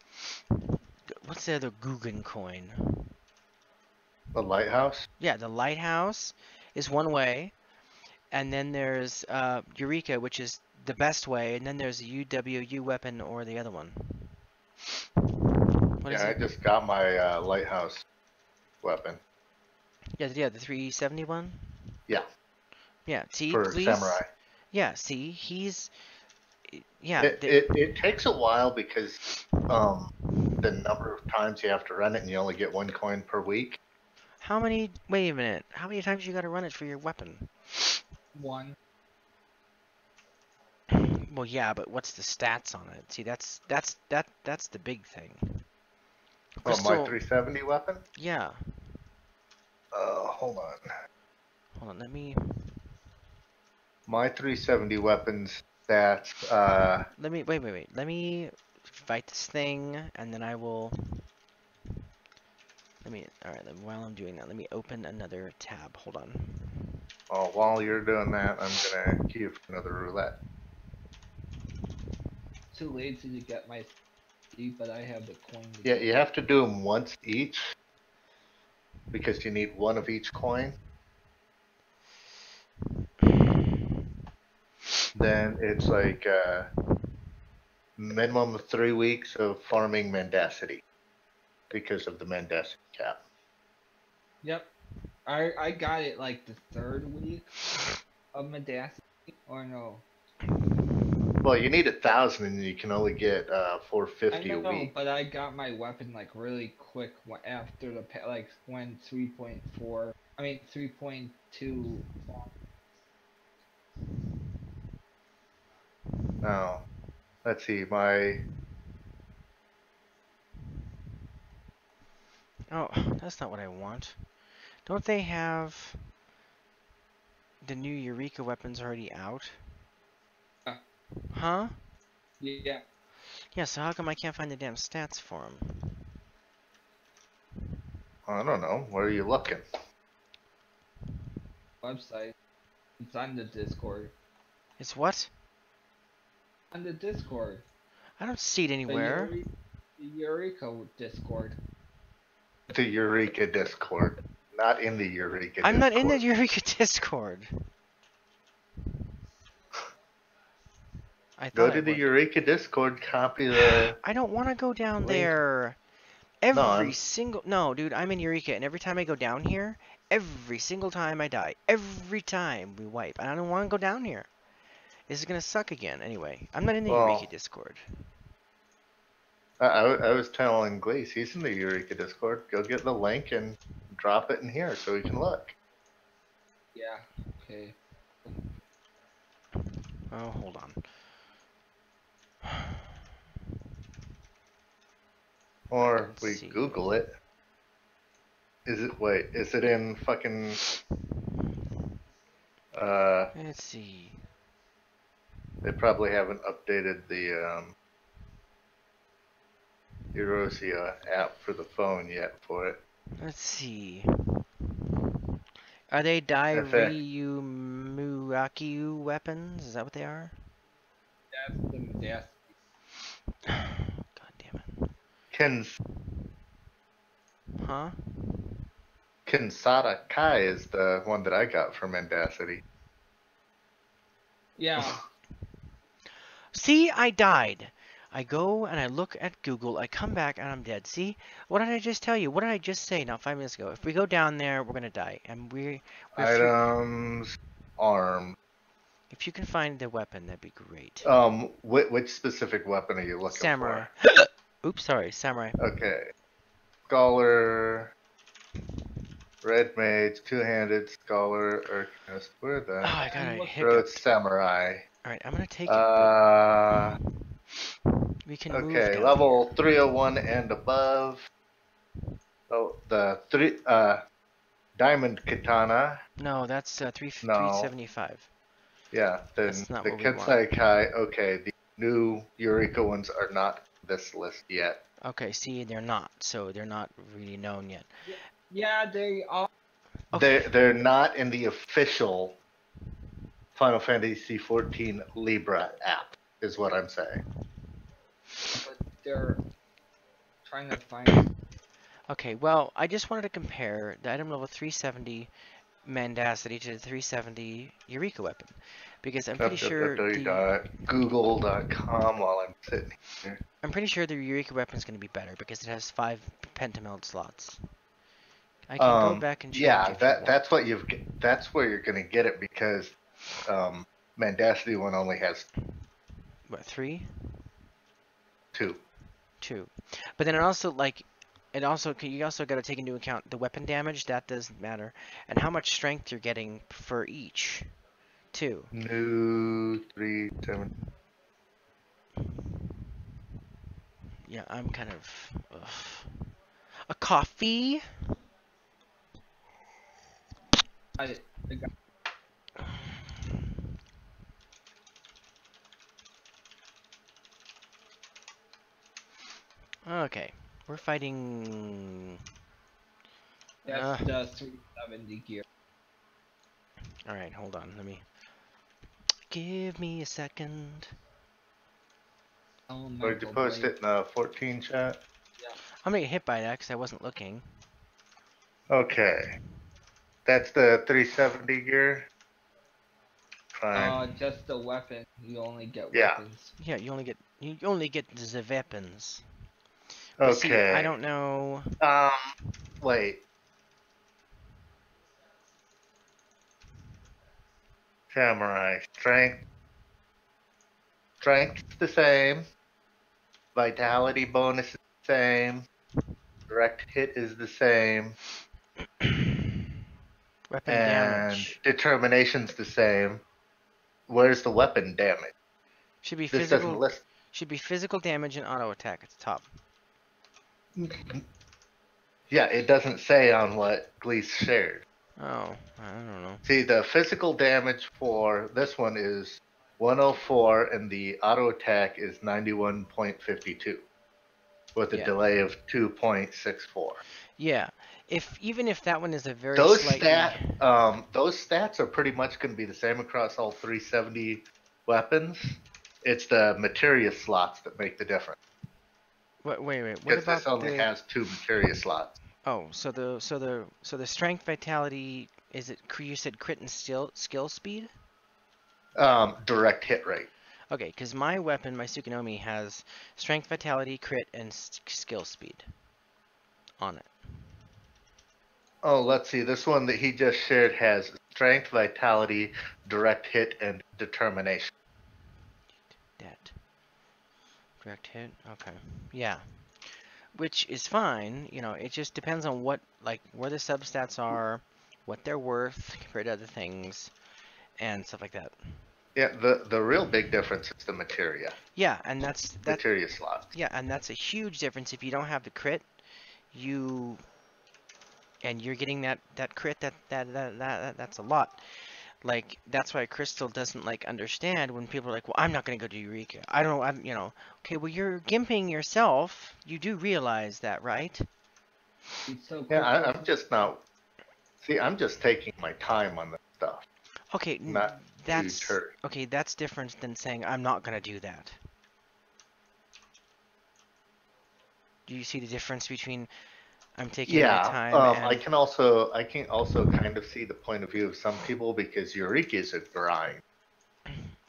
what's the other Guggen coin? The lighthouse? Yeah, the lighthouse is one way. And then there's, Eureka, which is the best way. And then there's a UWU weapon or the other one. What is Yeah, I it? just got my lighthouse weapon. Yeah, the 370 one? Yeah. Yeah, see, For please? samurai. Yeah, see, he's... Yeah. It takes a while because the number of times you have to run it and you only get 1 coin per week. How many... Wait a minute. How many times you gotta run it for your weapon? 1. Well, yeah, but what's the stats on it? See, that's the big thing. Oh, my 370 weapon? Yeah. Hold on. Hold on, let me... My 370 weapons stats, Let me... Wait. Let me fight this thing, and then I will... Alright, while I'm doing that, let me open another tab. Hold on. Oh, while you're doing that, I'm gonna queue for another roulette. Too lazy to get my CD, but I have the coin. Yeah, you have to do them once each because you need 1 of each coin. Then it's like minimum of 3 weeks of farming mendacity because of the mendacity cap. Yep. I got it like the 3rd week of Medacity, or no? Well, you need 1,000 and you can only get 450 I a know, week. but I got my weapon like really quick after the like when 3.4. I mean 3.2. Now, let's see, my... Oh, that's not what I want. Don't they have the new Eureka weapons already out? Huh? Yeah. Yeah, so how come I can't find the damn stats for them? I don't know. Where are you looking? Website. It's on the Discord. It's what? On the Discord. I don't see it anywhere. The Eureka Discord. The Eureka Discord. Not in the Eureka Discord. I'm not in the Eureka Discord. Go to the Eureka Discord, copy the... I don't want to go down link. there. No, dude, I'm in Eureka, and every time I go down here, every single time I die. Every time we wipe. And I don't want to go down here. This is going to suck again. Anyway, I'm not in the Eureka Discord. I was telling Gleese, he's in the Eureka Discord. Go get the link and drop it in here so we can look. Yeah, okay. Oh, hold on. Or we Google it. Is it in fucking... Let's see. They probably haven't updated the, Erosia app for the phone yet for it. Let's see. Are they Dairyu Murakiu weapons? Is that what they are? That's the Medacity. God damn it. Huh? Kinsada Kai is the one that I got for Mendacity. Yeah. See, I died. I go and I look at Google, I come back and I'm dead. See? What did I just tell you? What did I just say now 5 minutes ago? If we go down there, we're gonna die. And we're Items, arm. If you can find the weapon, that'd be great. Which specific weapon are you looking Samurai. for? Oops, sorry, Samurai. Okay. Scholar, Red Mage, Two-Handed, Scholar, Arcanist. Where the... Oh, I got a hiccup. Road Samurai. Alright, I'm gonna take it. We can move okay, down level 301 and above. Oh, the diamond katana. No, that's No. 375. Yeah, then That's not the what we want. Kensai Kai. Okay, the new Eureka ones are not on this list yet. Okay, see, they're not, so they're not really known yet. Yeah, they are. Okay. They're not in the official Final Fantasy XIV Libra app, is what I'm saying. But they're trying to find. Okay, well, I just wanted to compare the item level 370 Mendacity to the 370 Eureka weapon, because I'm pretty sure Google.com while I'm sitting here. I'm pretty sure the Eureka weapon is going to be better because it has 5 pentameld slots. I can go back and check. Yeah, that's what you've. That's where you're gonna get it because Mendacity one only has what 3? 2. 2, but then it also you also got to take into account the weapon damage that doesn't matter and how much strength you're getting for each, too. New 370. Yeah, I'm kind of a coffee. I got. Okay, we're fighting. That's the 370 gear. All right, hold on. Let me. Give me a second. Where'd you post it in the 14 chat? Yeah. I'm gonna get hit by that because I wasn't looking. Okay. That's the 370 gear? Fine. Just the weapon. You only get Yeah. weapons. Yeah, you only get the weapons. Okay. But see, I don't know. Wait. Samurai strength. Strength's the same. Vitality bonus is the same. Direct hit is the same. Weapon and damage. Determination's the same. Where's the weapon damage? Should be This physical. doesn't list. Should be physical damage and auto attack at the top. Yeah, it doesn't say on what Glees shared. Oh, I don't know. See, the physical damage for this one is 104, and the auto attack is 91.52, with a delay of 2.64. Yeah, even if that one is a very those slightly... those stats are pretty much going to be the same across all 370 weapons. It's the materia slots that make the difference. Wait. What because about this only has 2 materia slots. Oh, so the strength, vitality, is it? You said crit and skill speed? Direct hit rate. Okay, because my weapon, my Tsukunomi, has strength, vitality, crit, and skill speed on it. Oh, let's see. This one that he just shared has strength, vitality, direct hit, and determination. Direct hit? Okay. Yeah. Which is fine. You know, it just depends on what, like, where the substats are, what they're worth compared to other things, and stuff like that. Yeah, the real big difference is the materia. Yeah, and that's materia slots. Yeah, and that's a huge difference. If you don't have the crit, you're getting that crit, that's a lot. Like, that's why Crystal doesn't, like, understand when people are like, well, I'm not going to go to Eureka. Okay, well, you're gimping yourself. You do realize that, right? Yeah, I'm just not... See, I'm just taking my time on this stuff. Okay, that's different than saying, I'm not going to do that. Do you see the difference between... I'm taking my time. I can also kind of see the point of view of some people because Eureka is a grind.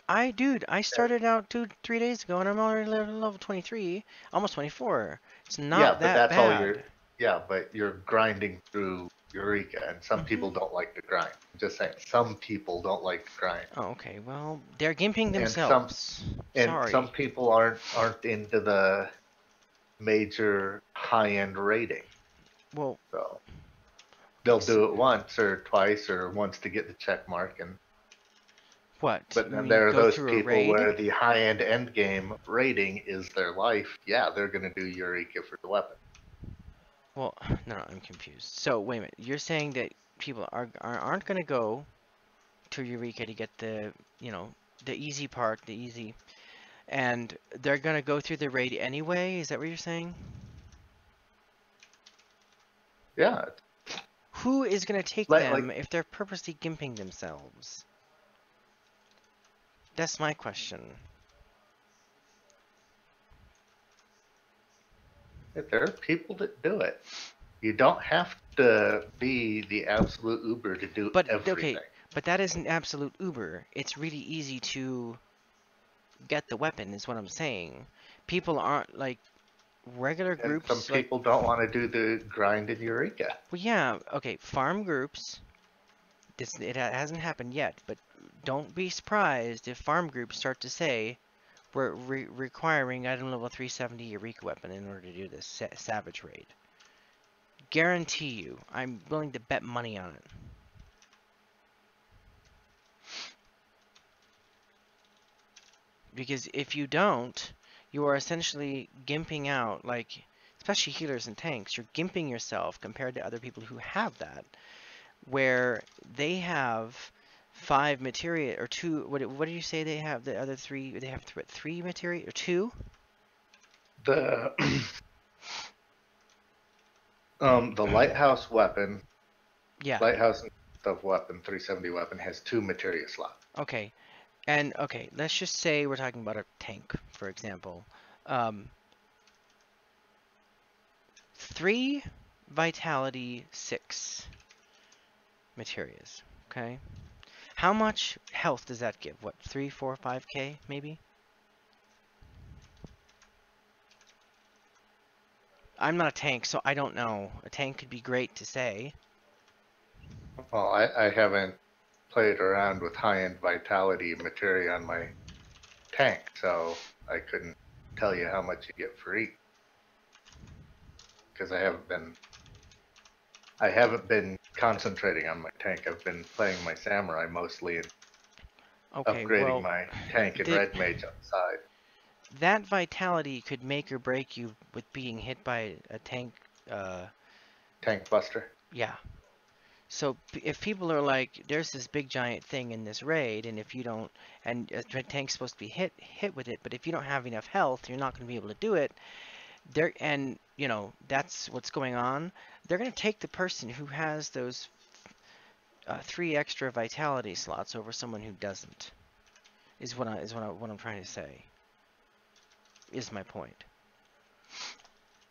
I started out 2-3 days ago and I'm already level 23, almost 24. It's not that bad. But you're grinding through Eureka, and some people don't like to grind. I'm just saying, some people don't like to grind. Oh, okay. Well, they're gimping themselves. And some people aren't into the major high-end rating. Well, so they'll do it once or twice or once to get the check mark and what? But then there are those people where the high-end end game rating is their life. Yeah, they're gonna do Eureka for the weapon. Well, no, I'm confused. So wait a minute. You're saying that people aren't gonna go to Eureka to get the the easy part, and they're gonna go through the raid anyway. Is that what you're saying? Yeah. Who is gonna take them if they're purposely gimping themselves? That's my question. There are people that do it. You don't have to be the absolute uber to do everything. Okay, but that isn't absolute uber. It's really easy to get the weapon, is what I'm saying. People aren't like regular groups. And some people don't want to do the grind in Eureka. Well, yeah, okay, farm groups. It hasn't happened yet, but don't be surprised if farm groups start to say we're requiring item level 370 Eureka weapon in order to do this savage raid. Guarantee you, I'm willing to bet money on it. Because if you don't, you are essentially gimping out, like, especially healers and tanks, you're gimping yourself compared to other people who have that, where they have 5 materia, or 2, what do you say they have, the other 3, they have 3 materia, or 2? The lighthouse weapon, yeah, lighthouse stuff weapon, 370 weapon has 2 materia slots. Okay. And, okay, let's just say we're talking about a tank, for example. 3 vitality, 6 materias, okay? How much health does that give? What, 3, 4, 5k, maybe? I'm not a tank, so I don't know. A tank could be great to say. Well, I haven't played around with high-end vitality materia on my tank, so I couldn't tell you how much you get for each. Because I haven't been concentrating on my tank. I've been playing my samurai mostly and upgrading my tank and red mage on the side. That vitality could make or break you with being hit by a tank. Tank buster. Yeah. So if people are like, there's this big giant thing in this raid, and if you don't, and a tank's supposed to be hit with it, but if you don't have enough health, you're not going to be able to do it. And that's what's going on. They're going to take the person who has those 3 extra vitality slots over someone who doesn't. Is what I'm trying to say. Is my point.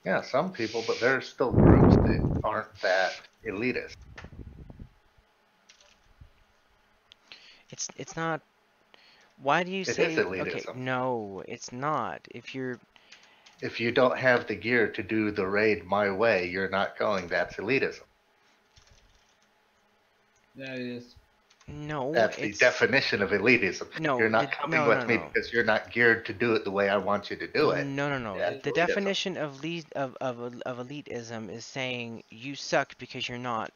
Yeah, some people, but there are still groups that aren't that elitist. It's not. Why do you say? It is elitism. Okay, no, it's not. If you don't have the gear to do the raid my way, you're not going. That's elitism. That is. No. That's the definition of elitism. No, you're not coming with me because you're not geared to do it the way I want you to do it. No. The definition of elitism is saying you suck because you're not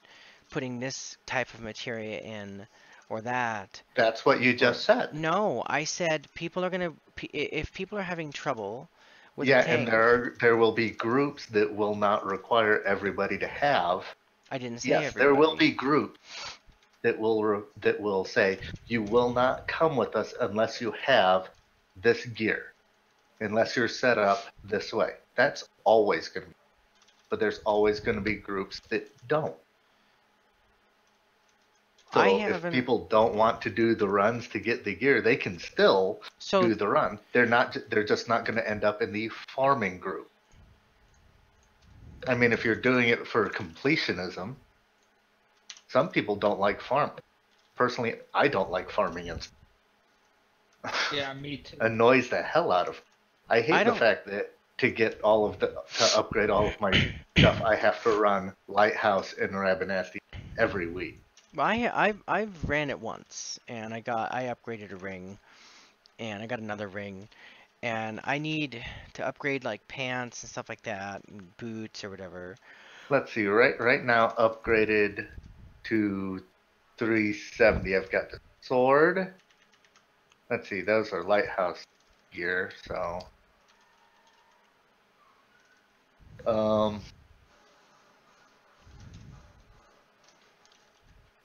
putting this type of materia in. Or that. That's what you just said. No, I said people are gonna. If people are having trouble with and there will be groups that will not require everybody to have. I didn't say everybody. There will be groups that will say you will not come with us unless you have this gear, unless you're set up this way. That's always going to be. But there's always going to be groups that don't. So if people don't want to do the runs to get the gear, they can still do the run. They're just not going to end up in the farming group. I mean, if you're doing it for completionism, some people don't like farming. Personally, I don't like farming. Yeah, me too. Annoys the hell out of me. I hate the fact that to upgrade all of my stuff, I have to run Lighthouse and Rabanasti every week. Well, I've ran it once, and I upgraded a ring, and I got another ring, and I need to upgrade like pants and stuff like that, and boots or whatever. Let's see, right now upgraded to 370. I've got the sword. Let's see, those are Lighthouse gear, so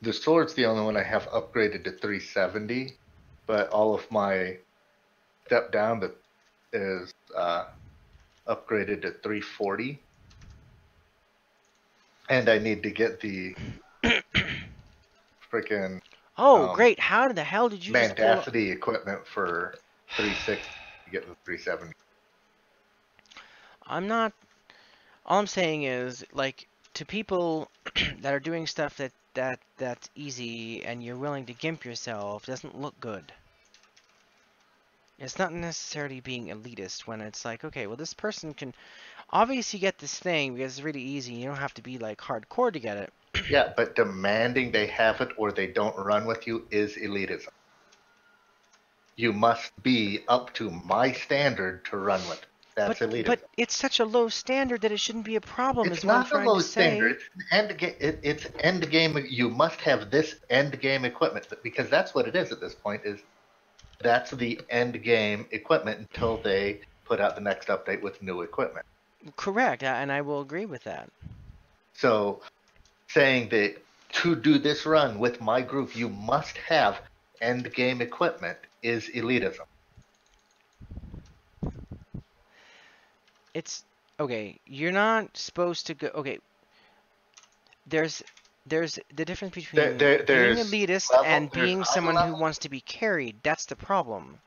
The sword's the only one I have upgraded to 370, but all of my step down that is upgraded to 340. And I need to get the freaking great! How the hell did you just pull up? Mendacity equipment for 360 to get the 370. I'm not. All I'm saying is, like, to people that are doing stuff that's easy and you're willing to gimp yourself doesn't look good. It's not necessarily being elitist when it's like, okay, well, this person can obviously get this thing because it's really easy. You don't have to be like hardcore to get it. Yeah, but demanding they have it or they don't run with you is elitism. You must be up to my standard to run with. That's elitism. But it's such a low standard that it shouldn't be a problem. It's not a low standard. It's end game. You must have this end game equipment because that's what it is at this point. That's the end game equipment until they put out the next update with new equipment. Correct, and I will agree with that. So, saying that to do this run with my group, you must have end game equipment is elitism. It's okay. You're not supposed to go. Okay, there's the difference between being elitist and being someone who wants to be carried. That's the problem.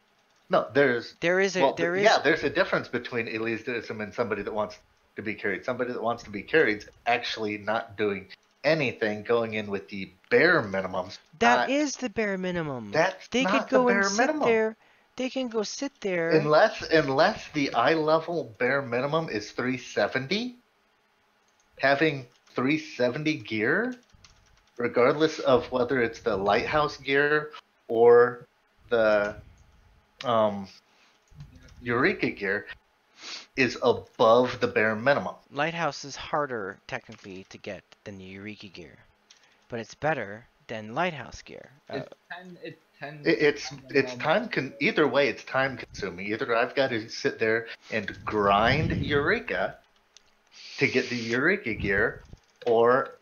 No, there's a difference between elitism and somebody that wants to be carried. Somebody that wants to be carried is actually not doing anything, going in with the bare minimums. That is the bare minimum. They could go and sit there. They can go sit there. Unless the eye level bare minimum is 370, having 370 gear, regardless of whether it's the lighthouse gear or the Eureka gear, is above the bare minimum. Lighthouse is harder technically to get than the Eureka gear, but it's better than lighthouse gear. Either way, it's time consuming. Either I've got to sit there and grind Eureka to get the Eureka gear, or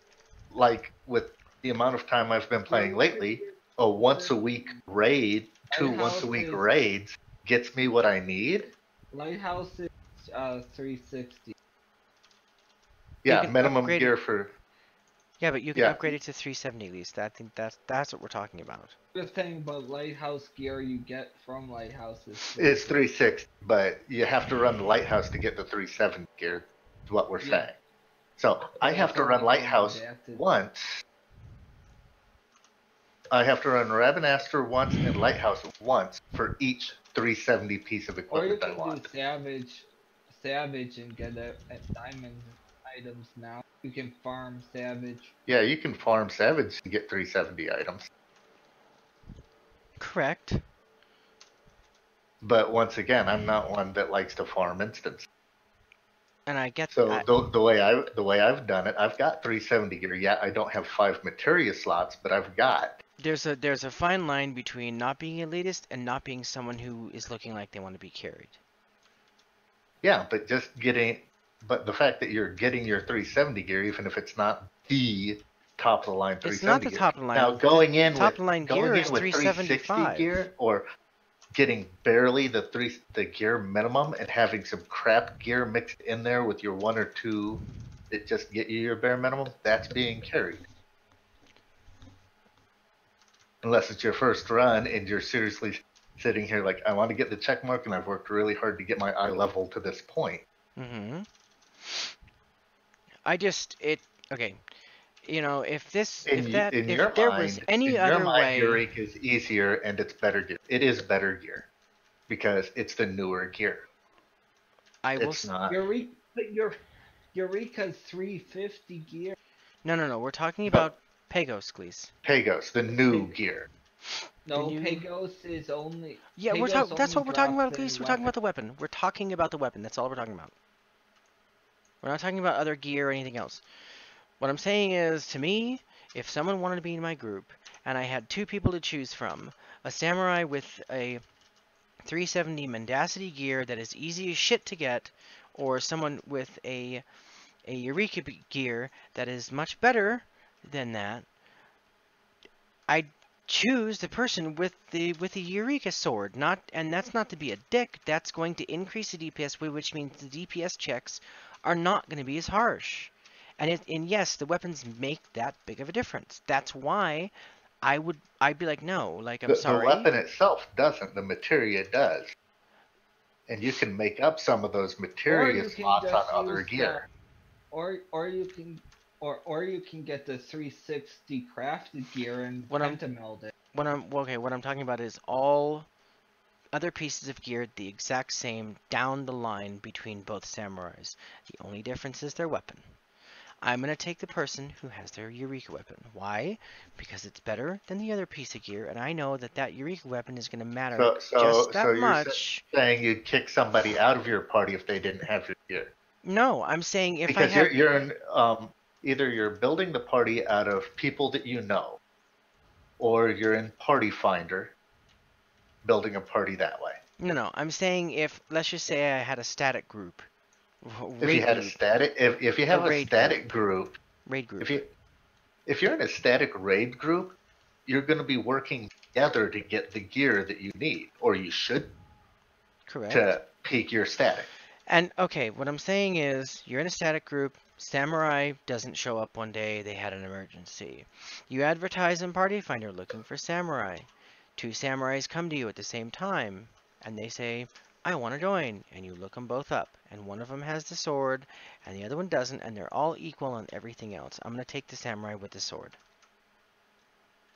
like with the amount of time I've been playing lately, a once a week raid, 2 once a week raids gets me what I need. Lighthouse is 360. Yeah, minimum gear for. Yeah, but you can upgrade it to 370 at least. I think that's what we're talking about. Just saying about lighthouse gear you get from lighthouses. It's 360, but you have to run the lighthouse to get the 370 gear. Is what we're saying. So I have to run lighthouse once. I have to run Ravenaster once and lighthouse once for each 370 piece of equipment I want. Or you can do savage and get diamond items now. You can farm savage. Yeah, you can farm savage to get 370 items. Correct. But once again, I'm not one that likes to farm instants. And I get so the way I've done it, I've got 370 gear. Yeah, I don't have 5 materia slots, but I've got. There's a fine line between not being elitist and not being someone who is looking like they want to be carried. Yeah, but but the fact that you're getting your 370 gear, even if it's not the top of the line 370 it's not the top of the line. Now going in top with, of the line gear is 375 gear, or getting barely the gear minimum and having some crap gear mixed in there with your 1 or 2 that just get you your bare minimum, that's being carried. Unless it's your first run and you're seriously sitting here like, I want to get the check mark and I've worked really hard to get my eye level to this point. Mm-hmm. Okay. You know, if there was any other way, Eureka is easier and it's better gear. It is better gear because it's the newer gear. Eureka's 350 gear. No. We're talking about Pagos, please. Pagos, the new gear. No, Pagos is only. Yeah, that's what we're talking about. Please, we're talking about the weapon. We're talking about the weapon. That's all we're talking about. We're not talking about other gear or anything else. What I'm saying is, to me, if someone wanted to be in my group and I had 2 people to choose from, a samurai with a 370 mendacity gear that is easy as shit to get, or someone with a Eureka gear that is much better than that, I choose the person with the Eureka sword, and that's not to be a dick. That's going to increase the DPS, which means the DPS checks are not going to be as harsh. And yes, the weapons make that big of a difference. That's why I'd be like, no, like I'm sorry. The weapon itself doesn't. The materia does. And you can make up some of those materia slots on other gear. Or you can get the 360 crafted gear and pentameld it. What I'm talking about is all other pieces of gear the exact same down the line between both samurais. The only difference is their weapon. I'm going to take the person who has their Eureka weapon. Why? Because it's better than the other piece of gear, and I know that Eureka weapon is going to matter just that much. You're saying you'd kick somebody out of your party if they didn't have your gear? No, I'm saying if because you're in, either you're building the party out of people that you know, or you're in Party Finder, building a party that way. No, I'm saying let's just say I had a static group. If you have a static group, raid group. If you're in a static raid group, you're going to be working together to get the gear that you need, or you should. Correct. To peak your static. And okay, what I'm saying is, you're in a static group. Samurai doesn't show up one day. They had an emergency. You advertise in Party Finder looking for samurai. 2 samurais come to you at the same time, and they say, I want to join, and you look them both up, and one of them has the sword, and the other one doesn't, and they're all equal on everything else. I'm going to take the samurai with the sword.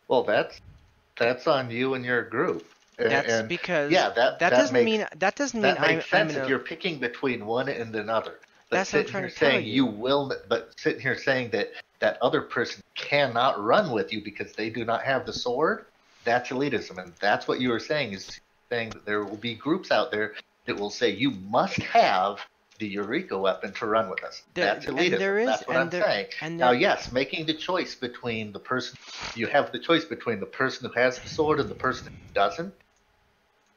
Well, that's on you and your group. That's because that doesn't mean that makes sense if you're picking between one and another. But that's what I'm trying to tell you. But sitting here saying that other person cannot run with you because they do not have the sword, that's elitism, and that's what you were saying is. Saying that there will be groups out there that will say you must have the Eureka weapon to run with us. That's elitism. That's what I'm saying. Now, yes, making the choice between the person, you have the choice between the person who has the sword and the person who doesn't.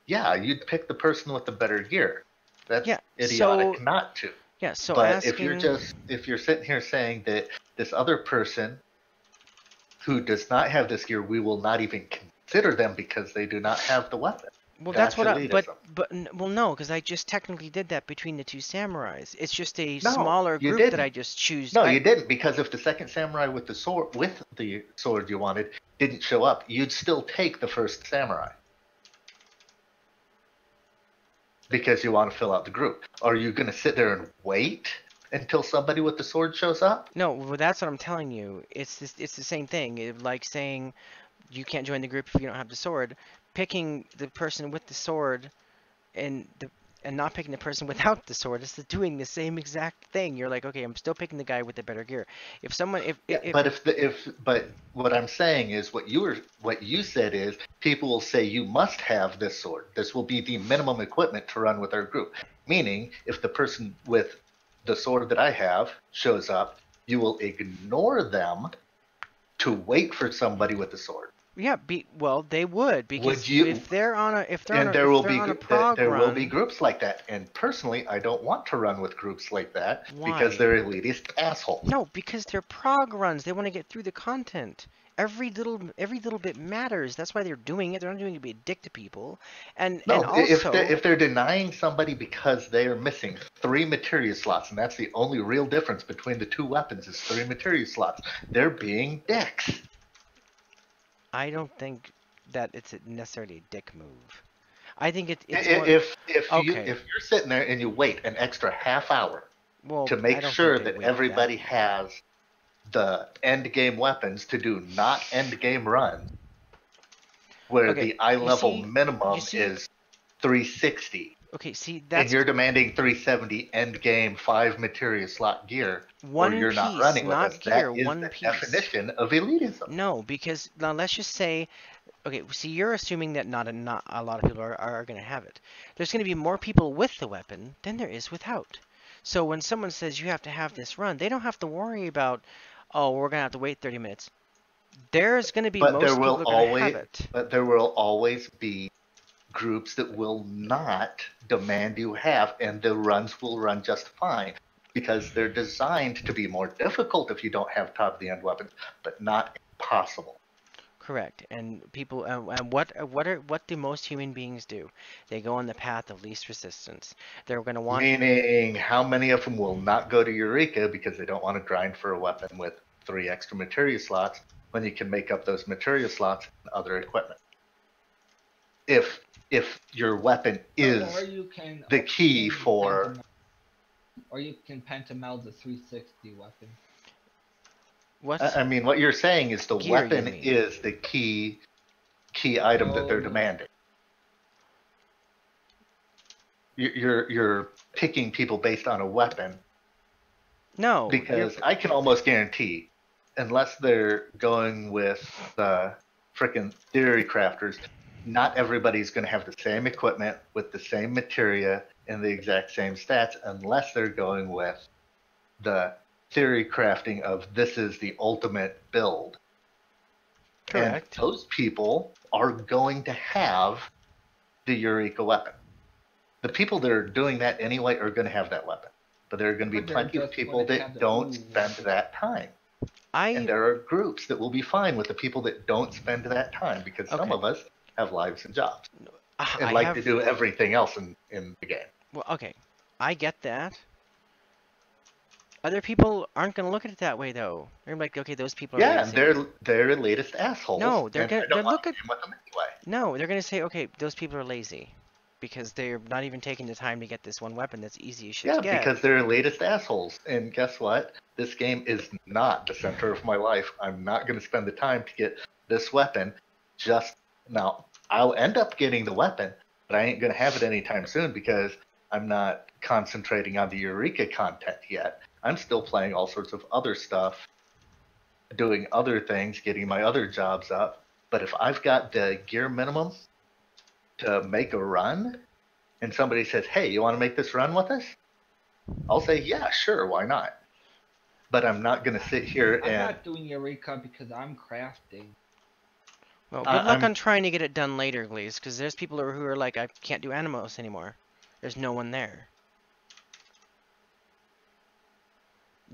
Yeah, you'd pick the person with the better gear. That's idiotic not to. Yeah, so but if you're sitting here saying that this other person who does not have this gear, we will not even consider them because they do not have the weapon. Well, that's what no, because I just technically did that between the 2 samurais. It's just a smaller group that I just choose. No, you didn't, because if the second samurai with the sword you wanted didn't show up, you'd still take the first samurai. Because you want to fill out the group. Are you going to sit there and wait until somebody with the sword shows up? No, well, that's what I'm telling you. It's the same thing. Like saying you can't join the group if you don't have the sword. Picking the person with the sword and not picking the person without the sword is doing the same exact thing. You're like, okay, I'm still picking the guy with the better gear. But what I'm saying is what you said is people will say you must have this sword. This will be the minimum equipment to run with our group. Meaning, if the person with the sword that I have shows up, you will ignore them to wait for somebody with the sword. Yeah, they would, because if they're on a there will be groups like that. And personally, I don't want to run with groups like that. Why? Because they're elitist assholes. No, because they're prog runs. They want to get through the content. Every little bit matters. That's why they're doing it. They're not doing it to be a dick to people. And also, if they're denying somebody because they are missing 3 materia slots, and that's the only real difference between the 2 weapons is 3 materia slots, they're being dicks. I don't think that it's necessarily a dick move. I think it's if you're sitting there and you wait an extra half hour to make sure that everybody has the end game weapons to do not end game runs, where the eye level minimum is 360. Okay, see and you're demanding 370 end game 5 materia slot gear, or you're not running with us. That is the definition of elitism. No, because now let's just say, okay, see, you're assuming that not a lot of people are going to have it. There's going to be more people with the weapon than there is without. So when someone says you have to have this run, they don't have to worry about, oh, we're going to have to wait 30 minutes. There's going to be most people that are going to have it. But there will always be groups that will not demand you have, and the runs will run just fine because they're designed to be more difficult if you don't have top of the end weapons, but not impossible. Correct. And people, and what do most human beings do? They go on the path of least resistance. They're going to want. Meaning, how many of them will not go to Eureka because they don't want to grind for a weapon with 3 extra material slots when you can make up those material slots in other equipment? If your weapon is the key for. Or you can pentamel the 360 weapon. I mean, what you're saying is the Gear, weapon is the key item that they're demanding. You're picking people based on a weapon. No. Because I can almost guarantee, unless they're going with the frickin' theory crafters, not everybody's going to have the same equipment with the same materia and the exact same stats, unless they're going with the theory crafting of this is the ultimate build. Correct. And those people are going to have the Eureka weapon. The people that are doing that anyway are going to have that weapon. But there are going to be plenty of people that don't spend that time. And there are groups that will be fine with the people that don't spend that time, because some of us have lives and jobs and to do everything else in the game. Well, okay. I get that. Other people aren't going to look at it that way, though. They're like, okay, those people are lazy. They're elitist assholes. No, they're going to look at them anyway. No, they're going to say, okay, those people are lazy because they're not even taking the time to get this one weapon that's easy as shit to get. Yeah, because they're elitist assholes. And guess what? This game is not the center of my life. I'm not going to spend the time to get this weapon. Now, I'll end up getting the weapon, but I ain't going to have it anytime soon because I'm not concentrating on the Eureka content yet. I'm still playing all sorts of other stuff, doing other things, getting my other jobs up. But if I've got the gear minimum to make a run, and somebody says, hey, you want to make this run with us? I'll say, yeah, sure, why not? But I'm not going to sit here I'm not doing Eureka because I'm crafting. Well, good luck on trying to get it done later, Glees, because there's people who are like, I can't do Animos anymore. There's no one there.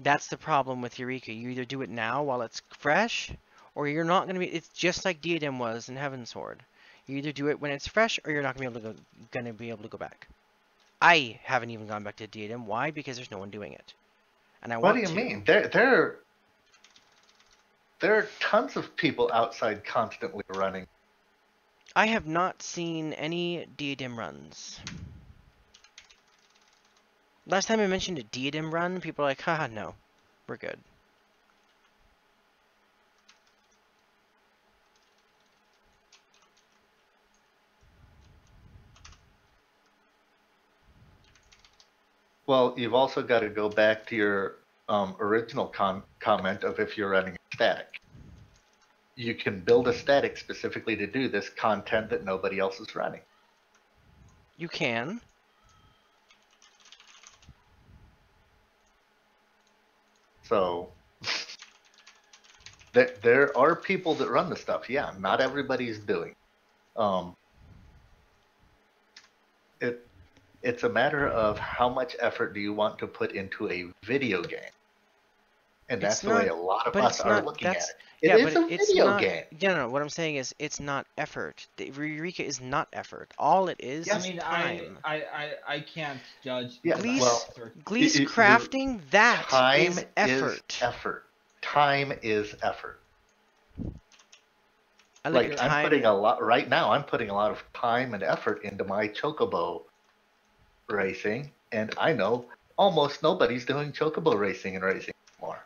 That's the problem with Eureka. You either do it now while it's fresh, or you're not going to be... It's just like Diadem was in Heavensward. You either do it when it's fresh, or you're not going to be able to go back. I haven't even gone back to Diadem. Why? Because there's no one doing it. And I want to. What do you mean? There are tons of people outside constantly running. I have not seen any Diadem runs. Last time I mentioned a Diadem run, people are like, haha, no, we're good. Well, you've also got to go back to your original comment of if you're running a static. You can build a static specifically to do this content that nobody else is running. You can. So, there are people that run the stuff. Yeah, not everybody's doing. It's a matter of how much effort do you want to put into a video game. And that's the way a lot of us are looking at it. It is a video game. Yeah, no, what I'm saying is it's not effort. The Eureka is not effort. All it is I mean, time. I can't judge. Yeah, Glees crafting, that is effort. Time is effort. Like I'm putting a lot right now. I'm putting a lot of time and effort into my chocobo racing, and I know almost nobody's doing chocobo racing anymore.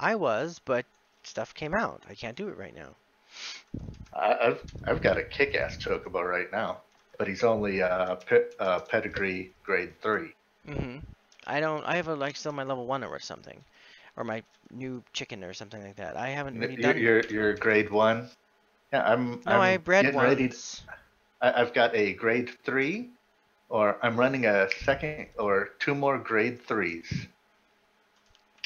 I was, but stuff came out. I can't do it right now. I've got a kick-ass chocobo right now, but he's only pedigree grade 3. Mm-hmm. I have still my level 1 or something, or my new chicken or something like that. I haven't really done. You're grade 1. Yeah, I'm I bred one. I've got a grade 3, or I'm running a second or 2 more grade 3s.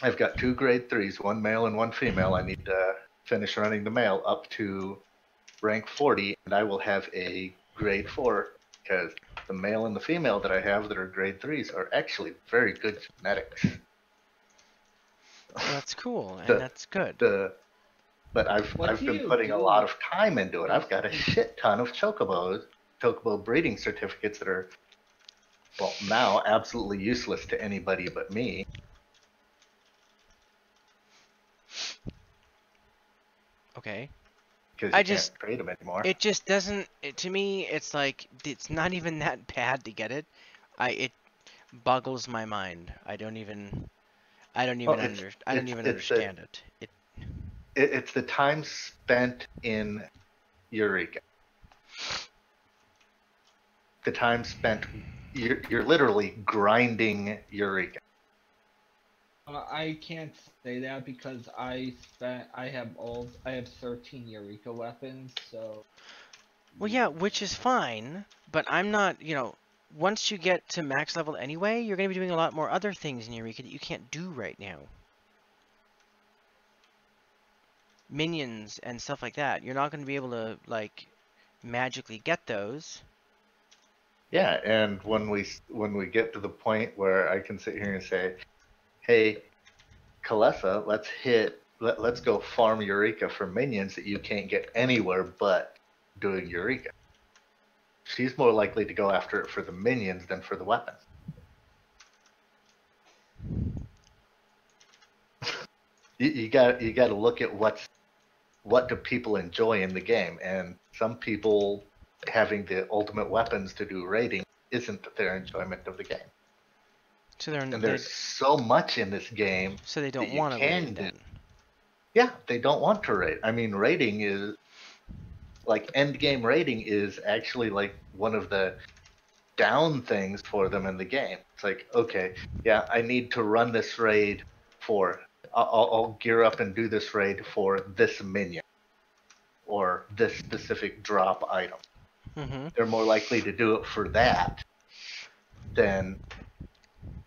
I've got 2 grade 3s, 1 male and 1 female. I need to finish running the male up to rank 40, and I will have a grade 4, because the male and the female that I have that are grade 3s are actually very good genetics. Well, that's cool, and that's good. But I've been putting a lot of time into it. I've got a shit ton of chocobo breeding certificates that are, well, now absolutely useless to anybody but me. Okay. Because you can't trade them anymore. It just doesn't. To me, it's like it's not even that bad to get it. It boggles my mind. I don't even understand it. It's the time spent in Eureka. The time spent. You're literally grinding Eureka. I can't say that because I have 13 Eureka weapons, so. Well, yeah, which is fine, but I'm not, once you get to max level anyway, you're going to be doing a lot more other things in Eureka that you can't do right now. Minions and stuff like that. You're not going to be able to, magically get those. Yeah, and when we get to the point where I can sit here and say, hey, Kalessa, let's go farm Eureka for minions that you can't get anywhere but doing Eureka. She's more likely to go after it for the minions than for the weapons. you got to look at what do people enjoy in the game, and some people having the ultimate weapons to do raiding isn't their enjoyment of the game. So there's so much in this game. So they don't want to raid then. Yeah, they don't want to raid. I mean, raiding is end game raiding is actually one of the down things for them in the game. It's like, okay, yeah, I need to run this raid for. I'll gear up and do this raid for this minion or this specific drop item. Mm-hmm. They're more likely to do it for that than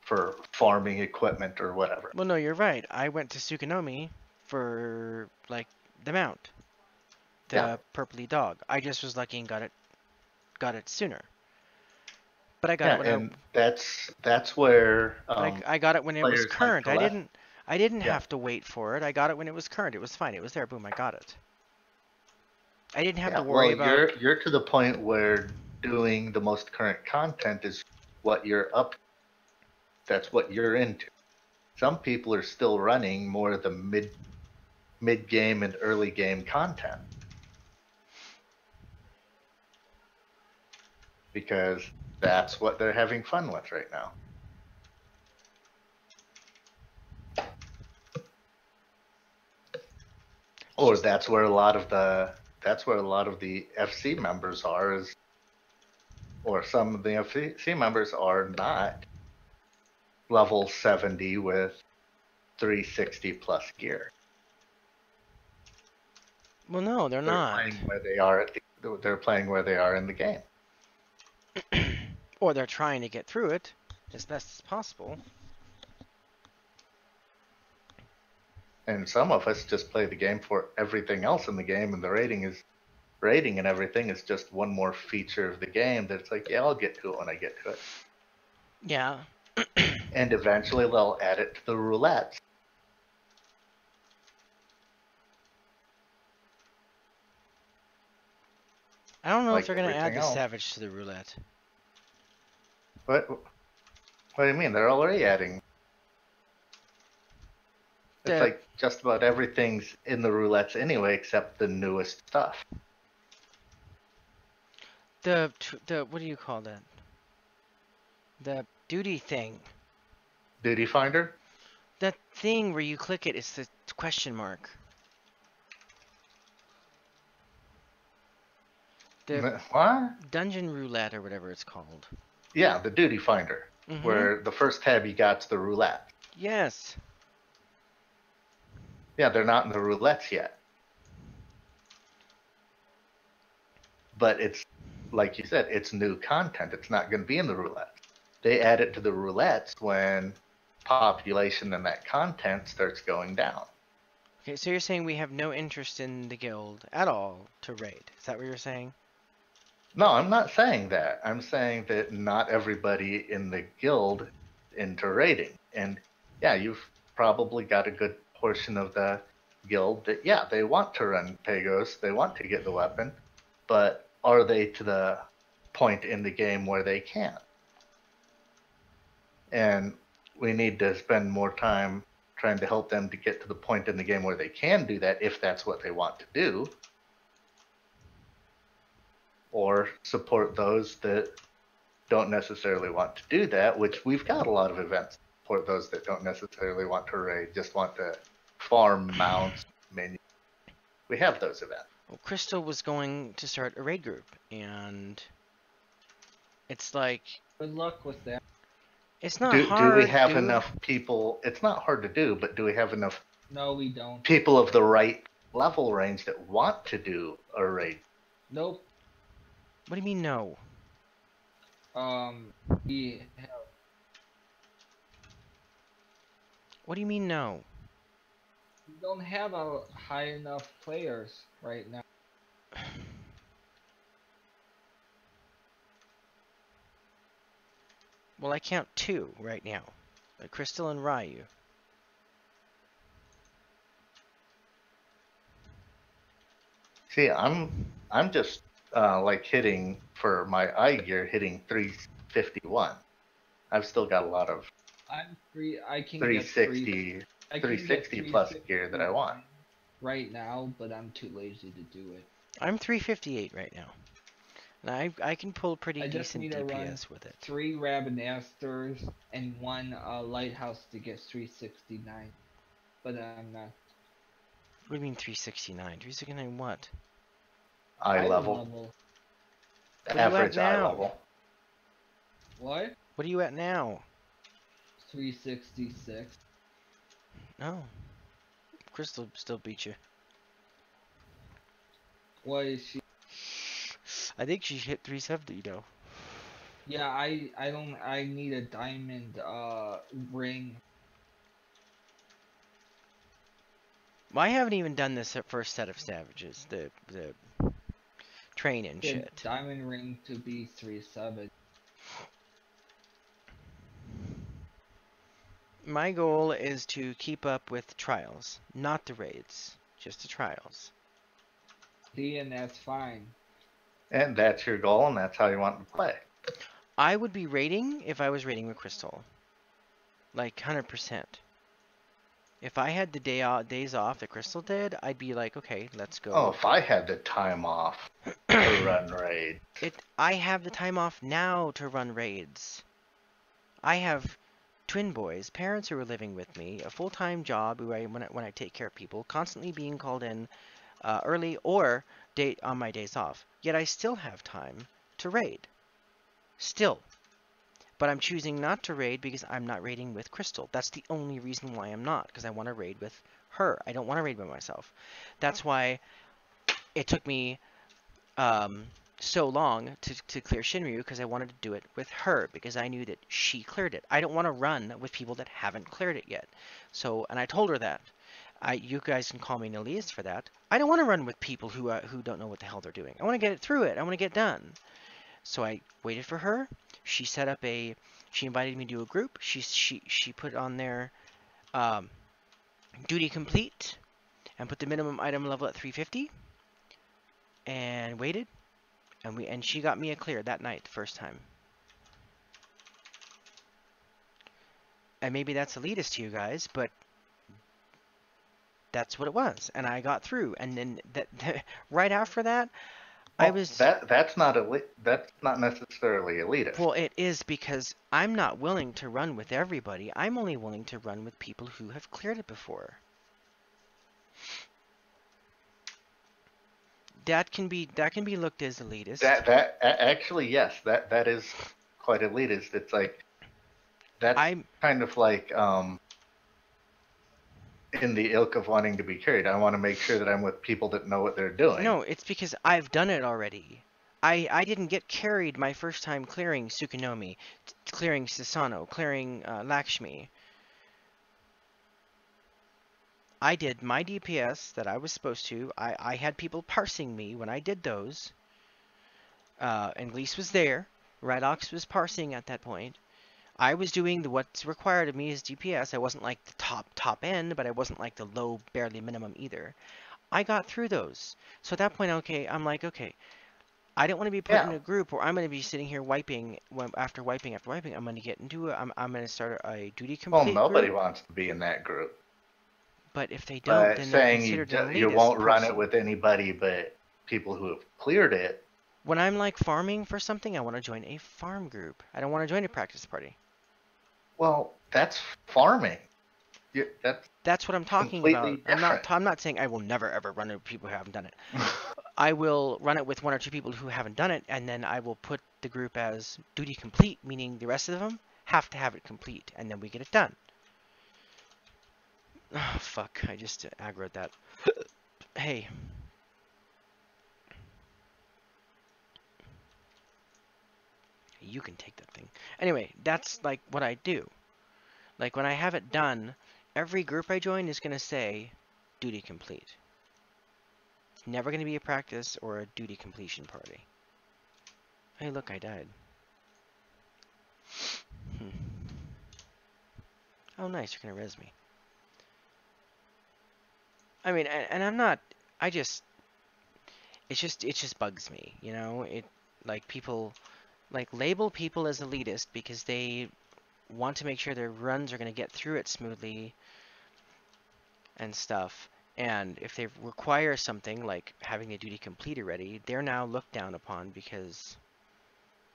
for farming equipment or whatever. Well, no, you're right. I went to Tsukunomi for the mount, the purpley dog. I just was lucky and got it sooner. But I got it when that's where I got it when it was current. I didn't have to wait for it. I got it when it was current. It was fine. It was there. Boom, I got it. I didn't have to worry about. You're to the point where doing the most current content is what you're up. That's what you're into. Some people are still running more of the mid game and early game content because that's what they're having fun with right now. Or that's where a lot of the FC members are, or some of the FC members are not level 70 with 360 plus gear. Well, no, they're not. Playing where they are they're playing where they are in the game. Or they're trying to get through it as best as possible. And some of us just play the game for everything else in the game, and the raiding and everything is just one more feature of the game that it's like, yeah, I'll get to it when I get to it. Yeah. And eventually they'll add it to the roulettes. I don't know if they're going to add the Savage to the roulette. What do you mean? They're already adding. It's like just about everything's in the roulettes anyway, except the newest stuff. The what do you call that? The duty thing. Duty finder? That thing where you click it, it's the question mark. The what? Dungeon roulette or whatever it's called. Yeah, the duty finder. Mm-hmm. Where the first tab you got's the roulette. Yes. Yeah, they're not in the roulettes yet. But it's, like you said, it's new content. It's not going to be in the roulettes. They add it to the roulettes when population and that content starts going down. Okay, so you're saying we have no interest in the guild at all to raid. Is that what you're saying? No, I'm not saying that. I'm saying that not everybody in the guild is into raiding. And yeah, you've probably got a good portion of the guild that, yeah, they want to run Pagos, they want to get the weapon, but are they to the point in the game where they can? And we need to spend more time trying to help them to get to the point in the game where they can do that, if that's what they want to do, or support those that don't necessarily want to do that, which we've got a lot of events for those that don't necessarily want to raid, just want to farm mounts, menus. We have those events. Well, Crystal was going to start a raid group, and it's like... Good luck with that. It's not hard. Do we have enough people? It's not hard to do, but do we have enough? No, we don't. People of the right level range that want to do a raid? Nope. What do you mean no? We have... What do you mean no? We don't have a high enough players right now. Well, I count 2 right now. Crystal and Ryu. See, I'm just like hitting for my eye gear, hitting 351. I've still got a lot of I can 360 plus gear that I want right now, but I'm too lazy to do it. I'm 358 right now. And I can pull pretty I just decent need to run DPS with it. 3 Rabanasters and 1 Lighthouse to get 369. But I'm not. What do you mean 369? 369 what? Eye level. Average eye level. What? What are you at now? 366. Oh. Crystal still beat you. What is she? I think she hit 370 though. Yeah, I need a diamond ring. Well, I haven't even done this first set of savages, the train and shit. Diamond ring to be 37. My goal is to keep up with trials, not the raids, just the trials. See, and that's fine. And that's your goal, and that's how you want to play. I would be raiding if I was raiding with Crystal. Like, 100%. If I had the days off that Crystal did, I'd be like, okay, let's go. Oh, if I had the time off to run raids. I have the time off now to run raids. I have twin boys, parents who are living with me, a full-time job when I take care of people, constantly being called in early or on my days off. Yet I still have time to raid. Still. But I'm choosing not to raid because I'm not raiding with Crystal. That's the only reason why I'm not, because I want to raid with her. I don't want to raid by myself. That's why it took me so long to clear Shinryu, because I wanted to do it with her, because I knew that she cleared it. I don't want to run with people that haven't cleared it yet. So, and I told her that. You guys can call me an elitist for that. I don't want to run with people who don't know what the hell they're doing. I want to get it through it. I want to get done. So I waited for her. She set up she invited me to a group. She put on there duty complete and put the minimum item level at 350 and waited. And she got me a clear that night, the first time. And maybe that's elitist to you guys, but that's what it was, and I got through. And then right after that, I was that's not necessarily elitist. Well, it is, because I'm not willing to run with everybody. I'm only willing to run with people who have cleared it before. That can be looked as elitist. That actually, yes, that is quite elitist. It's like that's kind of like in the ilk of wanting to be carried. I want to make sure that I'm with people that know what they're doing. No, it's because I've done it already. I didn't get carried my first time clearing Tsukunomi, clearing Sasano, clearing Lakshmi. I did my DPS that I was supposed to. I had people parsing me when I did those. And Lihzeh was there. Radox was parsing at that point. I was doing what's required of me as DPS. I wasn't like the top end, but I wasn't like the low, barely minimum either. I got through those. So at that point, okay, I'm like, okay, I don't want to be put in a group where I'm going to be sitting here wiping after wiping. I'm going to get into it. I'm going to start a duty complete. Well, nobody group. wants to be in that group. But if they don't, then they're considered an elitist you won't run person. it with anybody but people who have cleared it. When I'm like farming for something, I want to join a farm group. I don't want to join a practice party. Well, that's farming. That's what I'm talking about. I'm not saying I will never ever run it with people who haven't done it. I will run it with 1 or 2 people who haven't done it, and then I will put the group as duty complete, meaning the rest of them have to have it complete, and then we get it done. Oh, fuck. I just aggroed that. Hey. You can take that thing. Anyway, that's like what I do. Like when I have it done, every group I join is going to say duty complete. It's never going to be a practice or a duty completion party. Hey, look, I died. Oh, nice, you're going to res me. I mean, and I'm not, it just bugs me, you know? Like people, like label people as elitist because they want to make sure their runs are going to get through it smoothly and stuff. And if they require something like having the duty complete already, they're now looked down upon because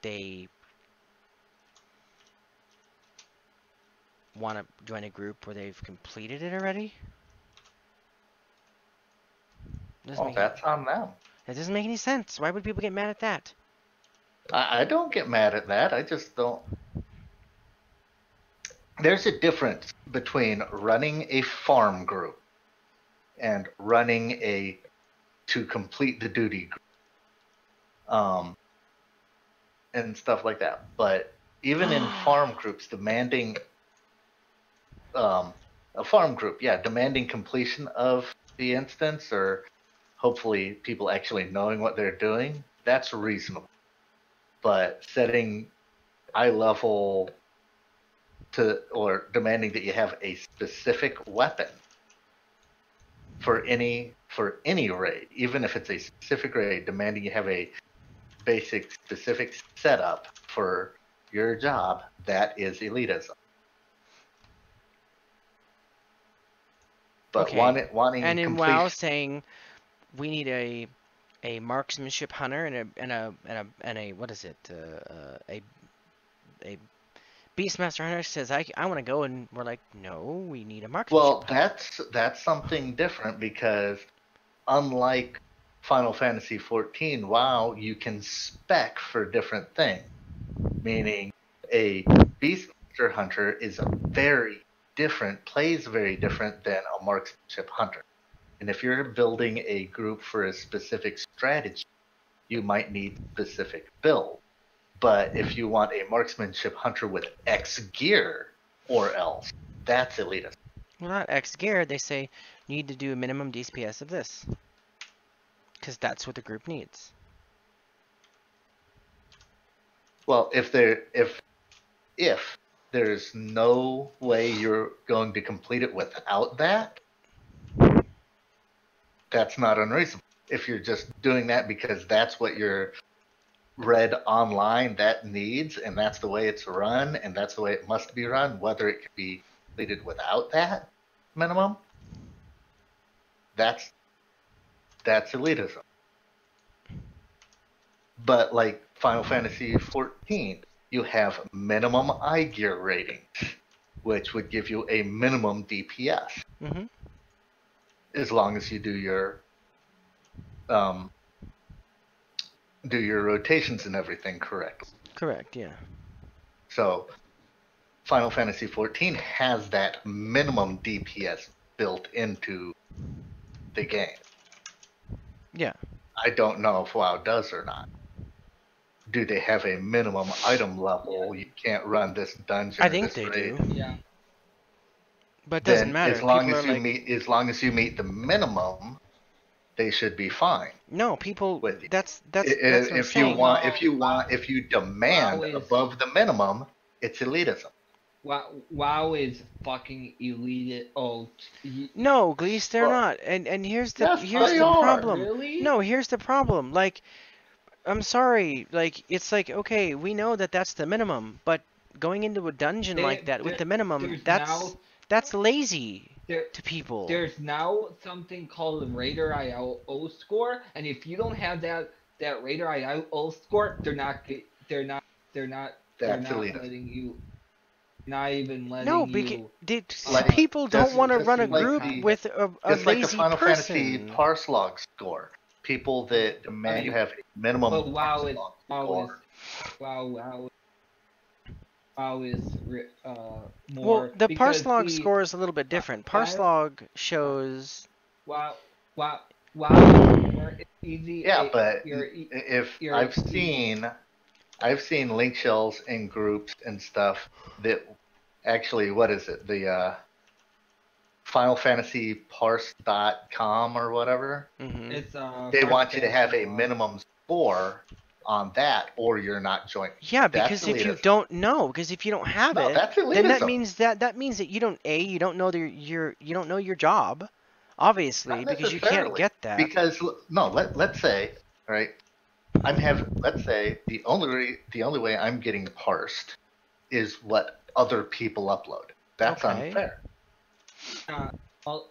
they want to join a group where they've completed it already. Well, that's on them. That doesn't make any sense. Why would people get mad at that? I don't get mad at that. I just don't. There's a difference between running a farm group and running to complete the duty group. And stuff like that. But even in farm groups, demanding a farm group, demanding completion of the instance, or hopefully people actually knowing what they're doing, that's reasonable. But setting eye level or demanding that you have a specific weapon for any raid, even if it's a specific raid, demanding you have a basic specific setup for your job, that is elitism. But okay. wanting and in completion... WoW saying we need a marksmanship hunter and a what is it, a Beastmaster hunter says I want to go, and we're like, no, we need a marksmanship hunter. That's something different, because unlike Final Fantasy XIV, WoW, you can spec for different things. Meaning a Beastmaster hunter is plays very different than a marksmanship hunter. And if you're building a group for a specific strategy, you might need specific build. But if you want a marksmanship hunter with X gear or else, that's elitist. Well, not X gear. They say you need to do a minimum DPS of this, because that's what the group needs. Well, if there's no way you're going to complete it without that, that's not unreasonable. If you're just doing that because that's what you're read online that needs, and that's the way it's run, and that's the way it must be run, whether it can be completed without that minimum, that's elitism. But like Final Fantasy XIV, you have minimum eye gear ratings, which would give you a minimum DPS. Mm-hmm. As long as you do your rotations and everything correctly. Correct, yeah. So Final Fantasy XIV has that minimum DPS built into the game. Yeah. I don't know if WoW does or not. Do they have a minimum item level? You can't run this dungeon. I think they do. Yeah. But it doesn't matter. As long as you meet the minimum, they should be fine. No, people. That's if you demand above the minimum, It's elitism. WoW is fucking elite. Oh, no, Gleese, they're not. And here's the problem. Really? No, here's the problem. Like, I'm sorry. Like, it's like, okay, we know that that's the minimum, but going into a dungeon like that with the minimum, that's lazy to people. There's now something called the Raider IO score, and if you don't have that Raider IO score, they're not letting you. Not even letting no, because people don't want to run a group with a it's lazy like the Final person. Fantasy parse log score. People that demand you have minimum. But WoW is more. Well, the parse log score is a little bit different. Parse log shows. WoW is easy. Yeah, but if I've seen link shells in groups and stuff that actually, what is it? The Final Fantasy parse.com or whatever. Mm-hmm. It's they want you to have a minimum score on that, or you're not joining. Yeah, because if you don't know, because if you don't have it, then that means that you don't know you don't know your job, obviously, because you can't get that. Because let's say, right, let's say the only way I'm getting parsed is what other people upload. That's unfair.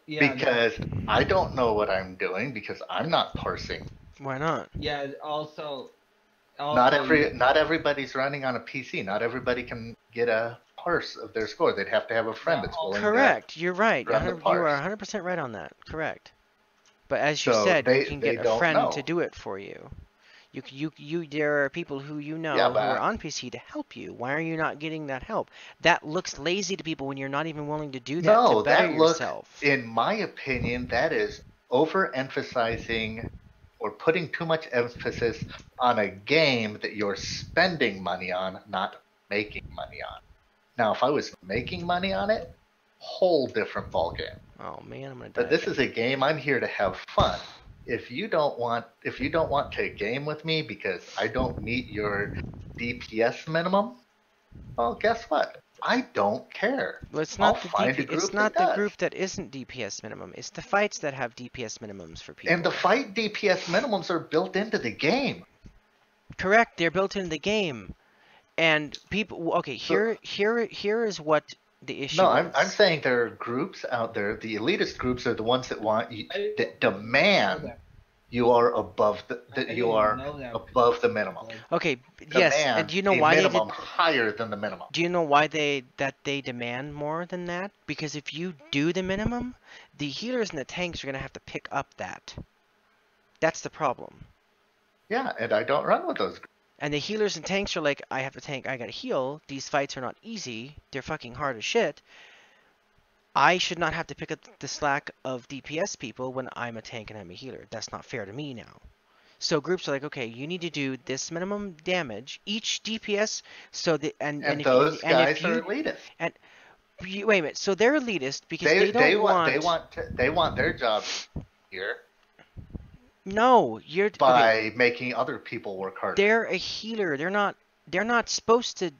Because I don't know what I'm doing because I'm not parsing. Why not? Yeah, also not everybody's running on a PC. Not everybody can get a parse of their score. They'd have to have a friend that's willing Correct. You're right. You are parse. 100% right on that. Correct. But as you said, you can get a friend to do it for you. There are people who who are on PC to help you. Why are you not getting that help? That looks lazy to people when you're not even willing to do that to better yourself. In my opinion, that is overemphasizing or putting too much emphasis on a game that you're spending money on, not making money on. Now, if I was making money on it, whole different ballgame. Oh man, I'm gonna die. But this is a game I'm here to have fun. If you don't want to game with me because I don't meet your DPS minimum, well, guess what? I don't care. Well, it's not the group that isn't DPS minimum. It's the fights that have DPS minimums for people. And the fight DPS minimums are built into the game. Correct, they're built into the game. And people, okay, here is what the issue is. I'm saying there are groups out there. The elitist groups are the ones that that demand you are above above the minimum. Okay, yes, and do you know why minimum higher than the minimum? Do you know why they demand more than that? Because if you do the minimum, the healers and the tanks are gonna have to pick up that. That's the problem. Yeah, and I don't run with those groups. And the healers and tanks are like, I have to tank, I gotta heal. These fights are not easy. They're fucking hard as shit. I should not have to pick up the slack of DPS people when I'm a tank and I'm a healer. That's not fair to me now. So groups are like, okay, you need to do this minimum damage each DPS. So that and those guys are elitist. And wait a minute, so they're elitist because they want their job here. No, by making other people work harder. They're a healer. They're not supposed to.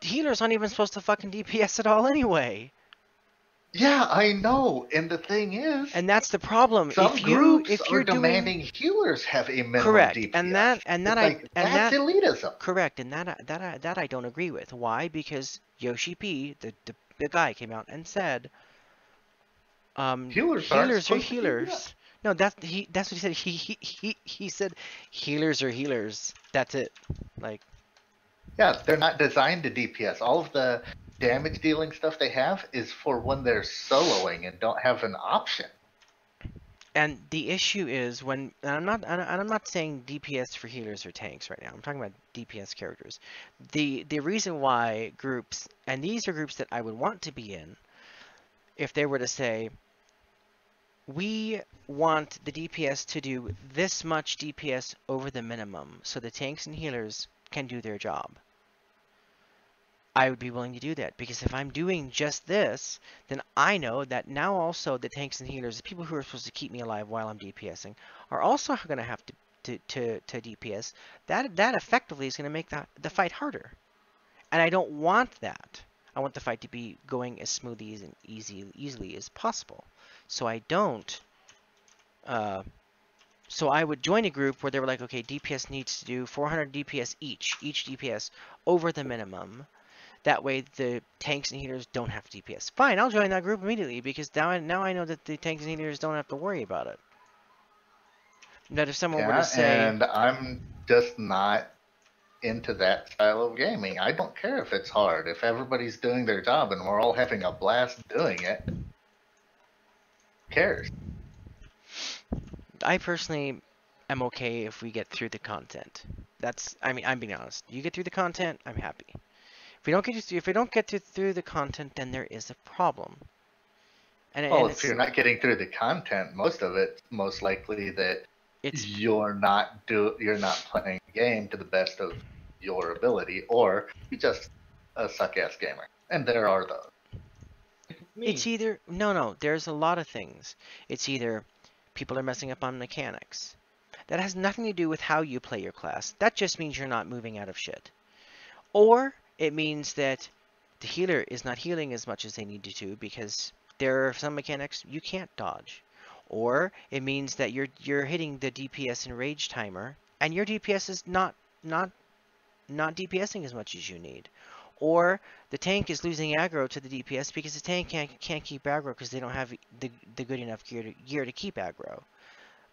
Healers aren't even supposed to fucking DPS at all anyway. Yeah, I know. And the thing is, and that's the problem. Some groups are demanding healers have a minimum correct, DPS. and that's elitism. Correct, and that I don't agree with. Why? Because Yoshi P, the guy, came out and said, healers are healers. No, that's what he said. He said healers are healers. That's it. Like, yeah, they're not designed to DPS. All of the damage dealing stuff they have is for when they're soloing and don't have an option. And the issue is when I'm not saying DPS for healers or tanks right now. I'm talking about DPS characters. The reason why groups, and these are groups that I would want to be in, if they were to say, we want the DPS to do this much DPS over the minimum so the tanks and healers can do their job. I would be willing to do that, because if I'm doing just this, then I know that now also the tanks and healers, the people who are supposed to keep me alive while I'm DPSing, are also going to have to DPS. That effectively is going to make the fight harder. And I don't want that. I want the fight to be going as smoothly and easily as possible. So I don't. So I would join a group where they were like, okay, DPS needs to do 400 DPS each DPS over the minimum. That way the tanks and healers don't have DPS. Fine, I'll join that group immediately because now I know that the tanks and healers don't have to worry about it. That if someone were to say... and I'm just not into that style of gaming. I don't care if it's hard. If everybody's doing their job and we're all having a blast doing it, who cares? I personally am okay if we get through the content. I'm being honest. You get through the content, I'm happy. If we don't get through the content, then there is a problem. If you're not getting through the content, most of it, most likely that you're not playing the game to the best of your ability, or you're just a suck-ass gamer. And there are those. It's either no. There's a lot of things. It's either people are messing up on mechanics. That has nothing to do with how you play your class. That just means you're not moving out of shit. Or it means that the healer is not healing as much as they need to because there are some mechanics you can't dodge. Or it means that you're hitting the DPS and rage timer, and your DPS is not DPSing as much as you need. Or the tank is losing aggro to the DPS because the tank can't keep aggro because they don't have the good enough gear to keep aggro.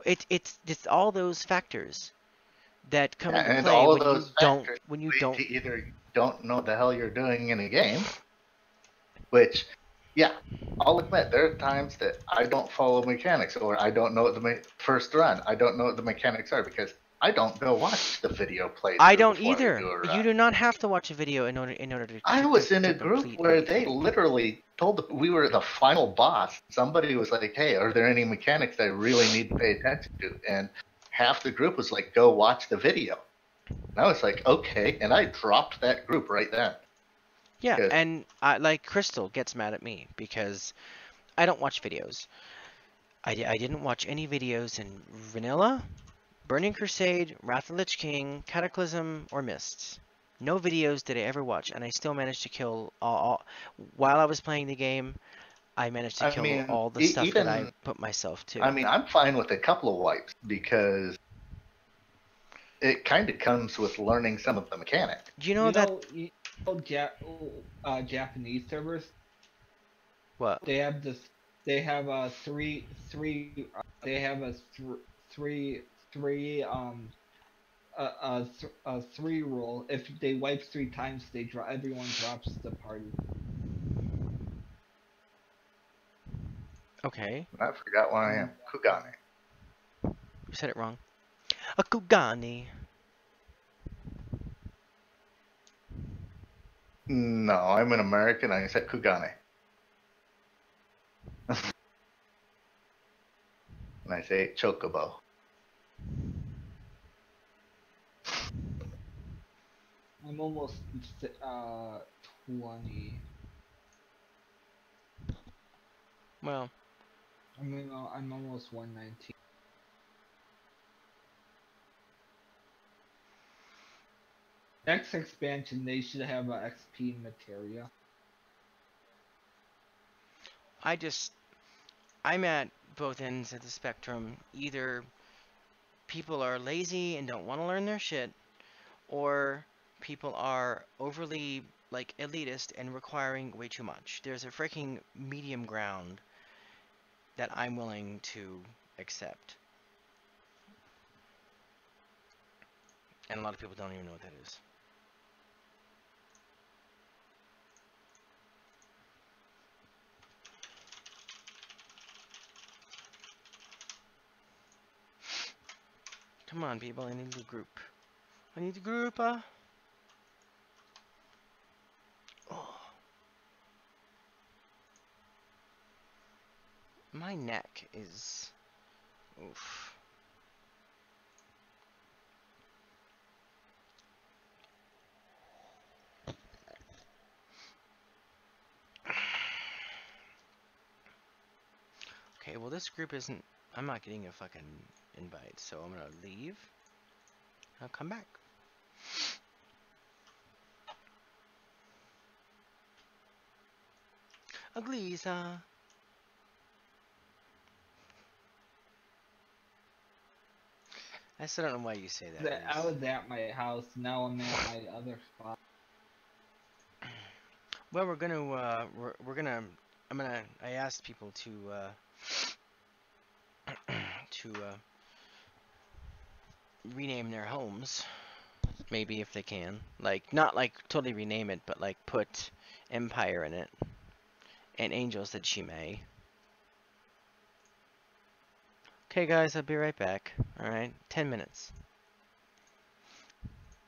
It's all those factors that come into play when you don't either don't know what the hell you're doing in a game, which, yeah, I'll admit there are times that I don't follow mechanics, or I don't know what the first run. I don't know what the mechanics are because I don't go watch the video playthrough. I don't either. You do not have to watch a video in order to. I was in a group where they literally told we were the final boss. Somebody was like, "Hey, are there any mechanics I really need to pay attention to?" And half the group was like, "Go watch the video." And I was like, "Okay," and I dropped that group right then. Yeah, and like Crystal gets mad at me because I don't watch videos. I didn't watch any videos in Vanilla, Burning Crusade, Wrath of the Lich King, Cataclysm, or Mists. No videos did I ever watch, and I still managed to kill all while I was playing the game. I managed to kill all the stuff that I put myself to. I mean, I'm fine with a couple of wipes because it kind of comes with learning some of the mechanics. Do you know that? Japanese servers. What? They have this. They have a three rule. If they wipe 3 times, everyone drops the party. Okay. I forgot what I am. Kugane. You said it wrong. A Kugane. No, I'm an American. I said Kugane. And I say Chocobo. I'm almost 20. Well, I'm almost 119. Next expansion, they should have a XP materia. I'm at both ends of the spectrum. Either people are lazy and don't want to learn their shit, or people are overly like elitist and requiring way too much. There's a freaking medium ground that I'm willing to accept. And a lot of people don't even know what that is. Come on, people, I need a group. I need a group, Oh. My neck is... Oof. Okay, well this group isn't... I'm not getting a fucking invite, so I'm gonna leave. I'll come back. Lihzeh. I still don't know why you say that. I was at my house. Now I'm at my other spot. Well, we're gonna. I asked people to to rename their homes, maybe if they can. Like not like totally rename it, but like put Empire in it. And Angel said she may. Okay, guys, I'll be right back. All right, 10 minutes.